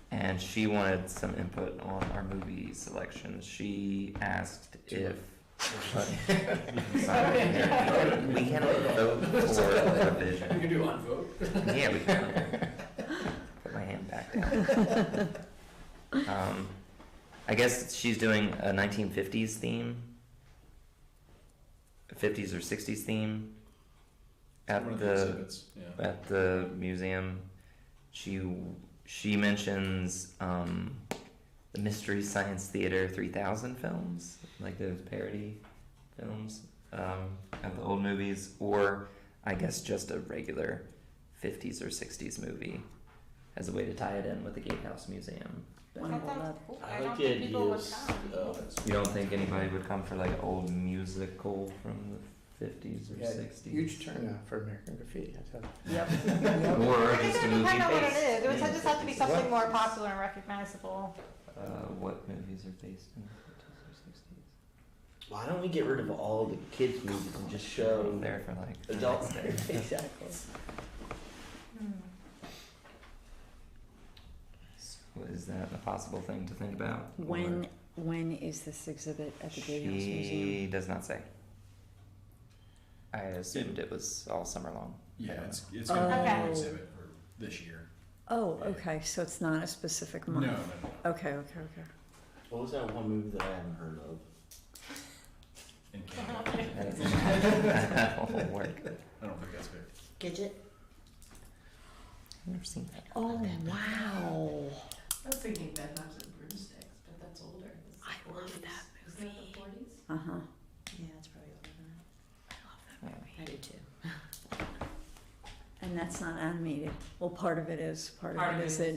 and she wanted some input on our movie selections. She asked if sorry, we can vote for a vision. You can do on vote. Yeah, we can. Put my hand back down. I guess she's doing a 1950s theme, 50s or 60s theme at One of the exhibits, yeah. at the museum. She mentions the Mystery Science Theater 3000 films, like those parody films of the old movies, or I guess just a regular 50s or 60s movie as a way to tie it in with the Gatehouse Museum. That sounds cool. I I don't like think the people would ideas. come. You don't think anybody would come for like an old musical from the 50s or We had 60s? huge turnout for American Graffiti, I tell you. Yep. Or I think just it a would movie depend on what it based is. It would in the just have to be 50s. something more popular and recognizable. What movies are based in the 50s or 60s? Why don't we get rid of all the kids' movies and just show There for like the adults? next day. Exactly. So is that a possible thing to think about? When is this exhibit at the Gatehouse Museum? She does not say. I assumed it was all summer long. Yeah, I don't it's know. going to be Okay. an exhibit for this year. Oh, okay, so it's not a specific month? No. Okay. What was that one movie that I haven't heard of? In Canada. That won't work. I don't think that's fair. Gidget? I've never seen that. Oh, wow. I was thinking bedknobs and broomsticks, but that's older. It's the I love 40s. that Isn't it movie. the 40s? Uh-huh. Yeah, it's probably older than that. I love that movie. I do too. And that's not animated. Well, part of it is. Part of it is. yeah,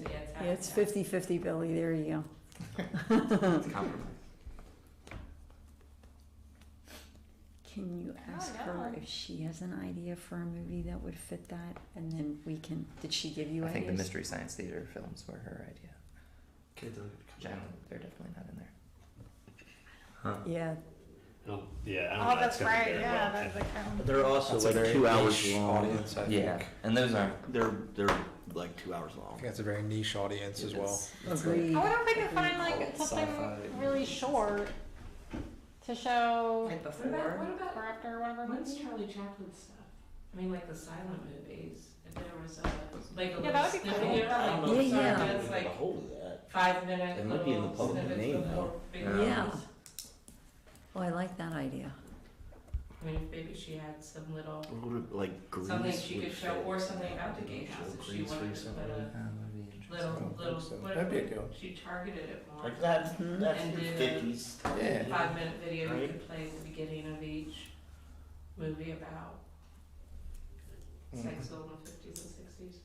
Yeah, it's 50-50, Billy. There you go. It's compromise. Can you ask yeah. her if she has an idea for a movie that would fit that? And then we can, did she give you I ideas? think the Mystery Science Theater films were her idea. Kids are Generally, they're definitely not in there. Huh. Yeah, Yeah, I don't Oh, know. that's gonna be right, very yeah, well. that's the kind They're also That's a like very 2 hours niche long. audience, I Yeah, think. and those aren't. They're like 2 hours I long. think that's a very niche audience as well. agreed. I wonder if we could find Call like it something sci-fi. really short to show Like What before. about, what or about, after whatever when's movie. Charlie Chaplin stuff? I mean, like the silent movies, if there was a, like a Yeah, that would be little cool. snippet, I don't know like, if Yeah, something yeah. that's like hold of that. 5-minute It might be in the little public snippets domain of now. little Yeah. videos. Oh, I like that idea. I mean, if maybe she had some little, Like Grease. something she could would show, fit. or something about the gatehouse, if she Grease wanted to recently. put a That'd be interesting. little, So what that'd be a if good one. she targeted it more. Like that. Mhm. That's And did a- 50s. Yeah. 5-minute video you Right. could play at the beginning of each movie about Mhm. Sykesville in the 50s and 60s.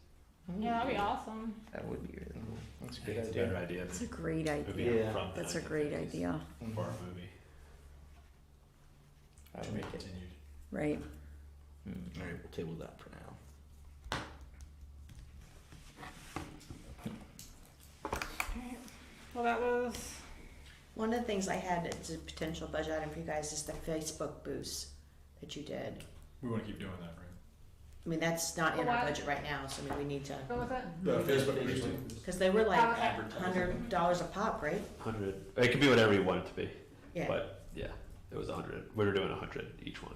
Yeah, that'd be awesome. That would be really cool. That's a I good think it's a better idea. idea That's than a great movie idea. Yeah. from the That's a great 1950s idea, for a movie. I'll To be make it. continued. right? All right, we'll table that for now. Well, that was One of the things I had as a potential budget item for you guys is the Facebook boost that you did. We want to keep doing that, right? I mean, that's not in The our what? budget right now, so I mean, we need to, what was it? The Facebook boosting. because they were like Okay. $100 a pop, right? 100. It could be whatever you want it to be. Yeah. But yeah, it was 100. We were doing 100 each one.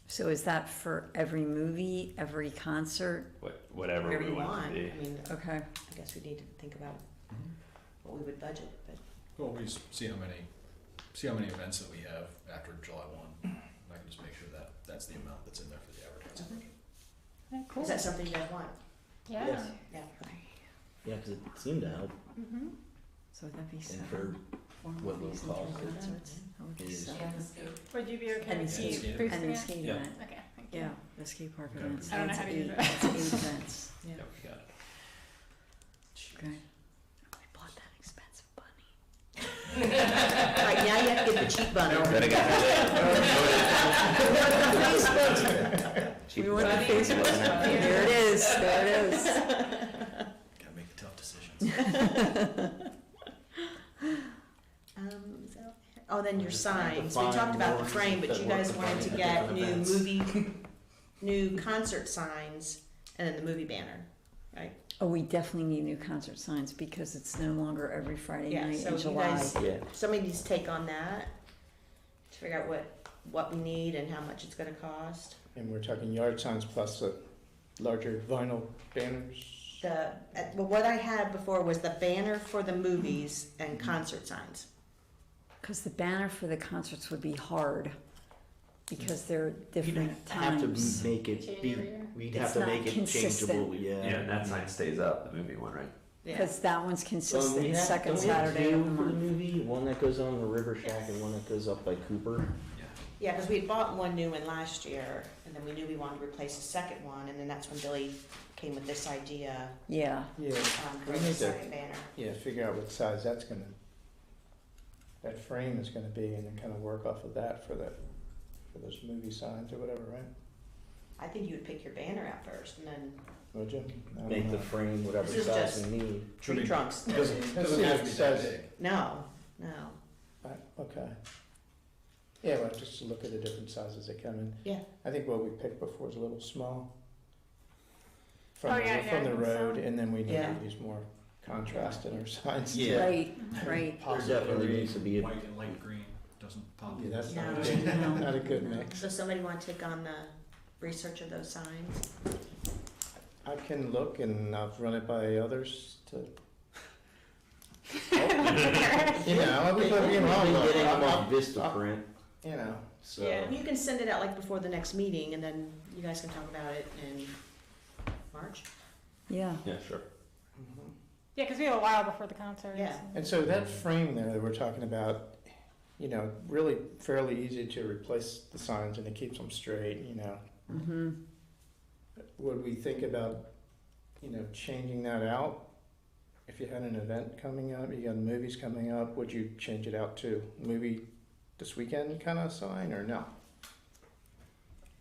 So is that for every movie, every concert? Whatever Whatever we you want want. it to I be. mean, Okay. I guess we need to think about what we would budget, but Well, we just see how many events that we have after July 1. I can just make sure that that's the amount that's in there for the advertising budget. Yeah, cool. is that something you guys want? Yeah. Yes. Yeah, okay. Yeah, because it seemed to help. Mm-hmm. So would that be And seven? for Four what movies little and three cost concerts? That would be it is. seven. Yeah, the skate. Would you be okay And with the keep skate- boosting And the it? skate Yeah. event. Okay, thank you. Yeah, the skate park Okay. events. I don't know That's how to use eight- it. That's 8 events. Yeah. Yep, we got it. Okay. We bought that expensive bunny. All right, now you have to get the cheap bundle. Better get We want the Bunny. Facebook. There it is, there it is. Gotta make the tough decisions. Oh, then your Just have to signs. We find talked about the ones frame, but that you work guys for wanted to different get new events. movie, new concert signs, and then the movie banner, right? Oh, we definitely need new concert signs because it's no longer every Friday Yeah, night so in you July. guys- Yeah. Somebody needs to take on that to figure out what we need and how much it's gonna cost. And we're talking yard signs plus the larger vinyl banners. Well, what I had before was the banner for the movies and concert signs. Because the banner for the concerts would be hard because they're You'd different have times. to make it Change be, every year? we'd It's have to not make it consistent. changeable, yeah. Yeah, and that sign stays up, the movie one, right? Because that one's We consistent, have- second don't we have Saturday of the two for the month. movie, one that goes on the River Shack and one that goes up by Cooper. Yeah, because we had bought one new one last year, and then we knew we wanted to replace the second one, and then that's when Billy came with this idea, Yeah, Yeah, for We the need to- second banner. yeah, figure out what size that frame is gonna be and then kind of work off of that for those movie signs or whatever, right? I think you would pick your banner out first, and then Would you? I don't Make the know. frame whatever This is size just- we need. tree trunks. Doesn't Let's have see to if be it that says- big. No. Okay. Yeah, well, just look at the different sizes they come in. Yeah. I think what we picked before is a little small. Oh, yeah, yeah, From the I think road, so. and then we need Yeah. to use more contrast in our signs. too. Yeah. right, right. There definitely needs to be a, White and light green doesn't pop. Yeah, that's No. not a good, not a good mix. So somebody want to take on the research of those signs? I can look and I've run it by others to, you know, I was, you know, we've been getting them I'm- off Vistaprint, you know, so. Yeah. You can send it out like before the next meeting, and then you guys can talk about it in March. Yeah, Yeah, sure. mhm. Yeah, because we have a while before the concert. Yeah. And so that frame there that we're talking about, you know, really fairly easy to replace the signs and it keeps them straight, you know. Mm-hmm. Would we think about, you know, changing that out? If you had an event coming up, you got movies coming up, would you change it out to movie this weekend kind of sign or no?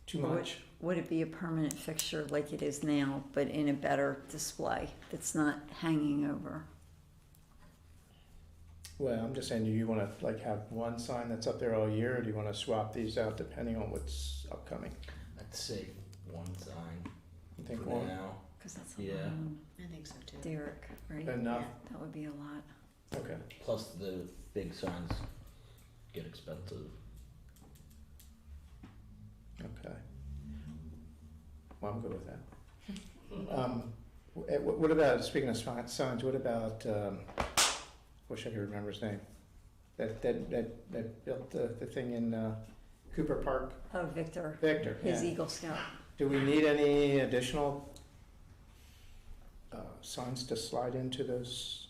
Too much? Would it be a permanent fixture like it is now, but in a better display that's not hanging over? Well, I'm just saying, do you want to like have one sign that's up there all year, or do you want to swap these out depending on what's upcoming? I'd say one sign You think for one? now. Because that's a Yeah. lot, I think so too. Derek, right? Enough? That would be a lot. Okay. Plus the big signs get expensive. Okay. Well, I'm good with that. What about, speaking of signs, what about, wish I could remember his name. That built the thing in Cooper Park. Oh, Victor, Victor, his yeah. Eagle Scout. Do we need any additional signs to slide into those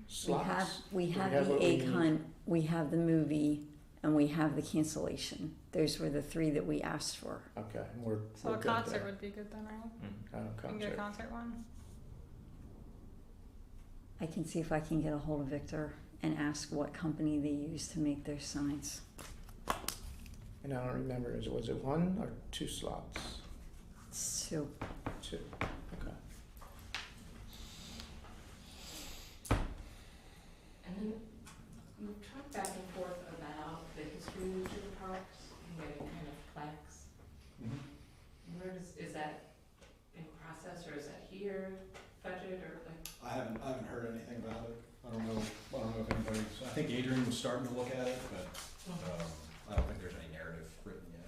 slots? We Do have have the what we egg need? hunt, we have the movie, and we have the cancellation. Those were the 3 that we asked for. Okay, and we're So a good concert there. would be good then, right? Mm. We can get a Concert. concert one. I can see if I can get a hold of Victor and ask what company they use to make their signs. And I don't remember, was it 1 or 2 slots? So, 2, okay. And then we've talked back and forth about the history of the parks and getting kind of plaques. Where is that in process, or is that here, budget, or like? I haven't heard anything about it. I don't know if anybody's, I think Adrian was starting to look at it, but, I don't think there's any narrative written yet.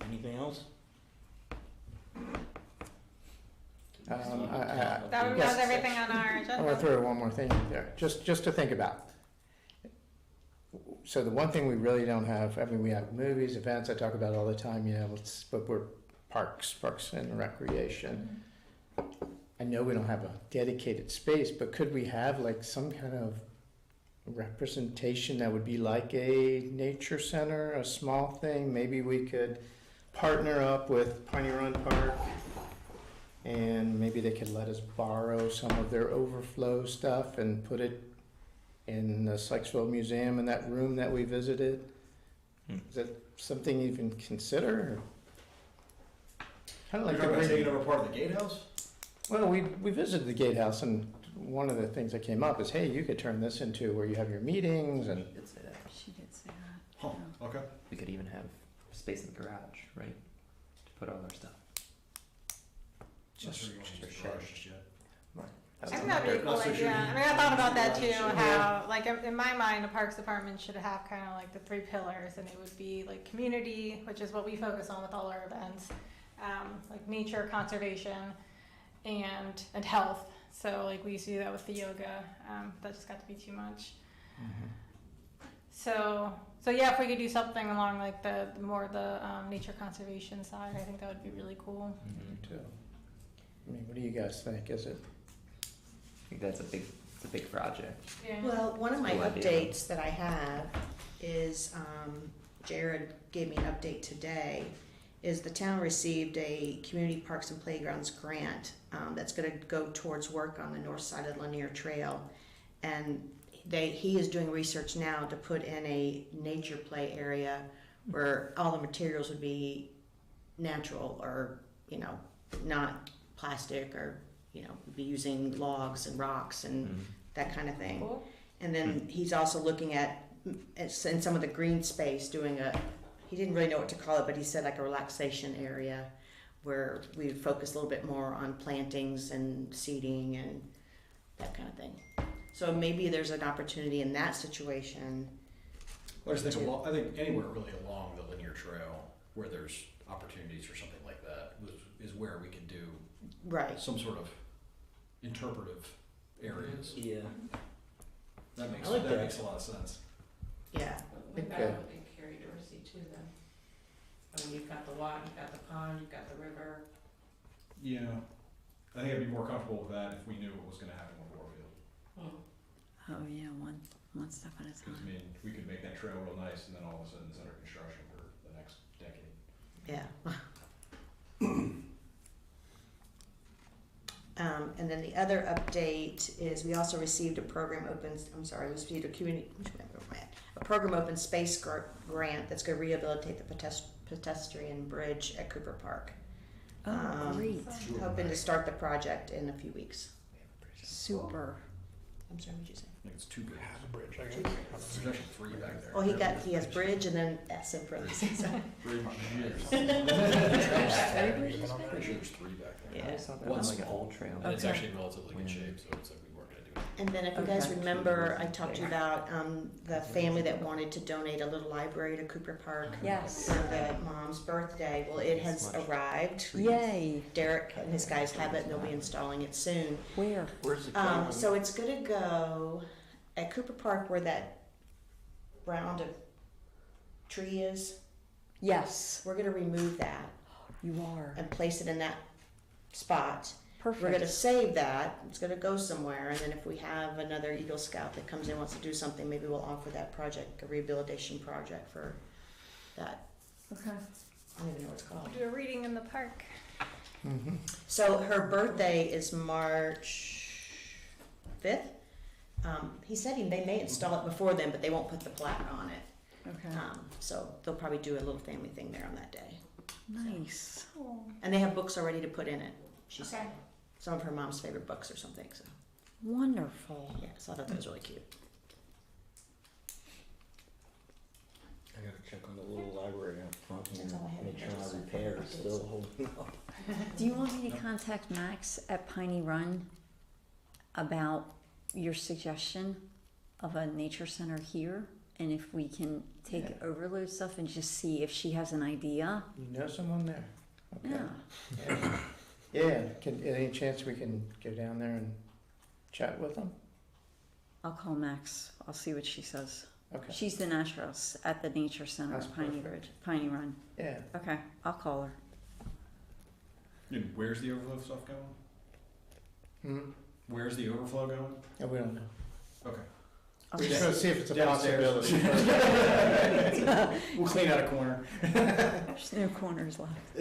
Anything else? That was Yes. everything on our I want to agenda. throw one more thing in there, just to think about. So the one thing we really don't have, I mean, we have movies, events, I talk about all the time, you know, but we're parks and recreation. I know we don't have a dedicated space, but could we have like some kind of representation that would be like a nature center, a small thing? Maybe we could partner up with Piney Run Park, and maybe they could let us borrow some of their overflow stuff and put it in the Sykesville Museum in that room that we visited. Is that something you can consider? Kind of like You're talking about taking the, over part of the gatehouse? well, we visited the gatehouse, and one of the things that came up is, hey, you could turn this into where you have your meetings and. Did say that. she did say that. Huh, okay. We could even have space in the garage, right? To put all our stuff. Not sure you want to use the Just garage just yet. I think that'd be a cool Not so sure idea. you I mean, I thought about that too, Yeah. how, like, in my mind, the Parks Department should have kind of like the 3 pillars, and it would be like community, which is what we focus on with all our events, like nature, conservation, and health. So like we used to do that with the yoga, that just got to be too much. So yeah, if we could do something along like the more the nature conservation side, I think that would be really cool. Me too. I mean, what do you guys think? Is it? I think that's a big project. Yeah. Well, one of my Cool idea. updates that I have is, Jared gave me an update today, is the town received a Community Parks and Playgrounds grant, that's gonna go towards work on the north side of Lanier Trail. And he is doing research now to put in a nature play area where all the materials would be natural, or, you know, not plastic, or, you know, be using logs and rocks and that kind of thing. Cool. And then he's also looking at in some of the green space, doing he didn't really know what to call it, but he said like a relaxation area where we would focus a little bit more on plantings and seeding and that kind of thing. So maybe there's an opportunity in that situation. Well, I think anywhere really along the linear trail where there's opportunities for something like that is where we could do Right. some sort of interpretive areas. Yeah. That makes I like that. makes a lot of sense. Yeah. What Okay. about in Cary Dorsey too then? mean, you've got the water, you've got the pond, you've got the river. Yeah, I think I'd be more comfortable with that if we knew what was gonna happen with Warfield. Oh, yeah, one step at a Cause time. I mean, we could make that trail real nice and then all of a sudden it's under construction for the next decade. Yeah. And then the other update is we also received a program we received a program open space grant that's going to rehabilitate the pedestrian bridge at Cooper Park. Oh, great. Hoping to start the project in a few weeks. Super. I'm sorry, what'd you say? I think it's too good. Have a bridge, I guess. There's actually 3 back there. Well, he has bridge and then S in parentheses. 3 years. Pretty sure there's 3 back there. Yeah. I just thought that One was like an small. old trail. And it's Okay. actually in relatively good When- shape, so it's like we weren't gonna do it. And then if you guys Okay. remember, I talked to you about the family that wanted to donate a little library to Cooper Park Yes. for the mom's birthday. Well, it has arrived. Yay. Derek and his guys have it, and they'll be installing it soon. Where? Where's it going? So it's gonna go at Cooper Park where that round of tree is. Yes, We're gonna remove that you are. and place it in that spot. Perfect. We're gonna save that, it's gonna go somewhere, and then if we have another Eagle Scout that comes in, wants to do something, maybe we'll offer that project, a rehabilitation project for that. Okay. I don't even know what it's called. Do a reading in the park. Mm-hmm. So her birthday is March 5th. He said they may install it before then, but they won't put the plaque on it. Okay. So they'll probably do a little family thing there on that day. Nice. And they have books already to put in it, she said. Okay. Some of her mom's favorite books or something, so, Wonderful. yeah, so I thought that was really cute. I gotta check on the little library out front here, That's all I have. make sure my repair is still holding up. Do you want me to contact Max at Piney Run about your suggestion of a nature center here? And if we can take Yeah. overload stuff and just see if she has an idea? You know someone there? Okay. Yeah. Yeah, any chance we can go down there and chat with them? I'll call Max. I'll see what she says. Okay, She's the naturalist at the nature center That's at Piney perfect. Ridge, Piney Run. yeah. Okay, I'll call her. And where's the overflow stuff going? Hmm? Where's the overflow going? Yeah, we don't know. Okay. I'll We're just just- gonna see if it's a Downstairs. possibility. We'll clean out a corner. There's no corners left.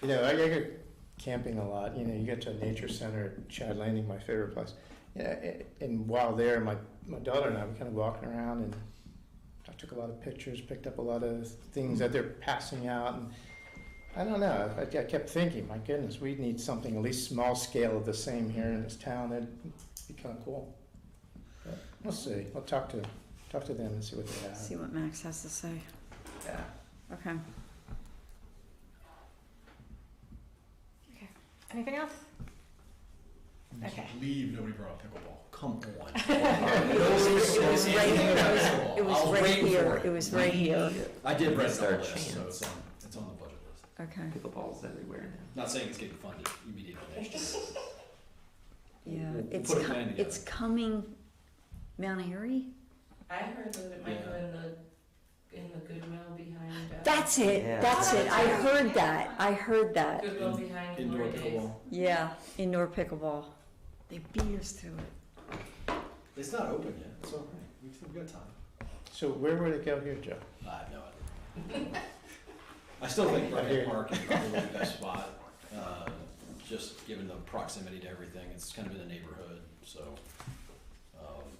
You know, I go camping a lot. You know, you get to a nature center at Chad Landing, my favorite place. Yeah, and while there, my daughter and I were kind of walking around, and I took a lot of pictures, picked up a lot of things that they're passing out, and I don't know. I kept thinking, my goodness, we need something at least small scale of the same here in this town. That'd be kind of cool. But we'll see. I'll talk to them and see what they have. See what Max has to say. Yeah. Okay. Anything else? I Okay. believe nobody brought up pickleball. Come on. It was right here. It was right here. I did write Missed it on our the list, so chance. it's on the budget list. Okay. Pickleball's everywhere now. Not saying it's getting funded immediately next year. Yeah, We'll it's put a plan together. it's coming. Mount Airy. I heard that it might go in the Goodwill behind. That's it. Yeah. That's it. I heard that. I heard that. Goodwill behind Indoor Glory Days. pickleball. Yeah, indoor pickleball. They beat us to it. It's not open yet. It's all right. We've got time. So where would it go here, Joe? I have no idea. I still think I hear Buckhead you. Park is probably the best spot, just given the proximity to everything. It's kind of in the neighborhood, so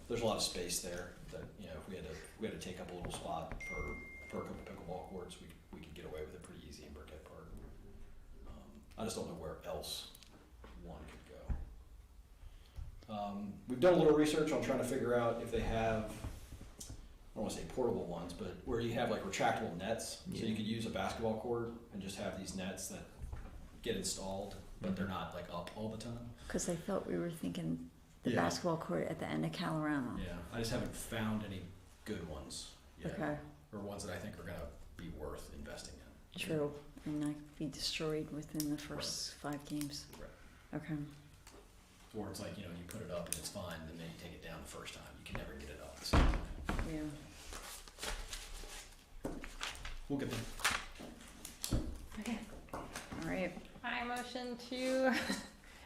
there's a lot of space there. That if we had to take up a little spot for a couple pickleball courts, we could get away with it pretty easy in Buckhead Park. I just don't know where else one could go. We've done a little research on trying to figure out if they have, I don't want to say portable ones, but where you have like retractable nets, so you could use a basketball court and just have these nets that get installed, but they're not like up all the time. Because I thought we were thinking the Yeah. basketball court at the end of Colorado. Yeah, I just haven't found any good ones yet, Okay, or ones that I think are gonna be worth investing in. true. And that could be destroyed within the first 5 games. Right. Okay. Or it's like, you put it up and it's fine, then you take it down the first time. You can never get it up the second time. Yeah. We'll get there. motion to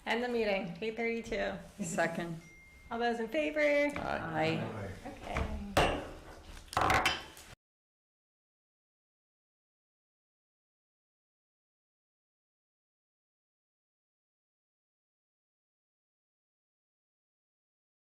end the meeting, 8:32. Second. All those in favor? Aye. Right.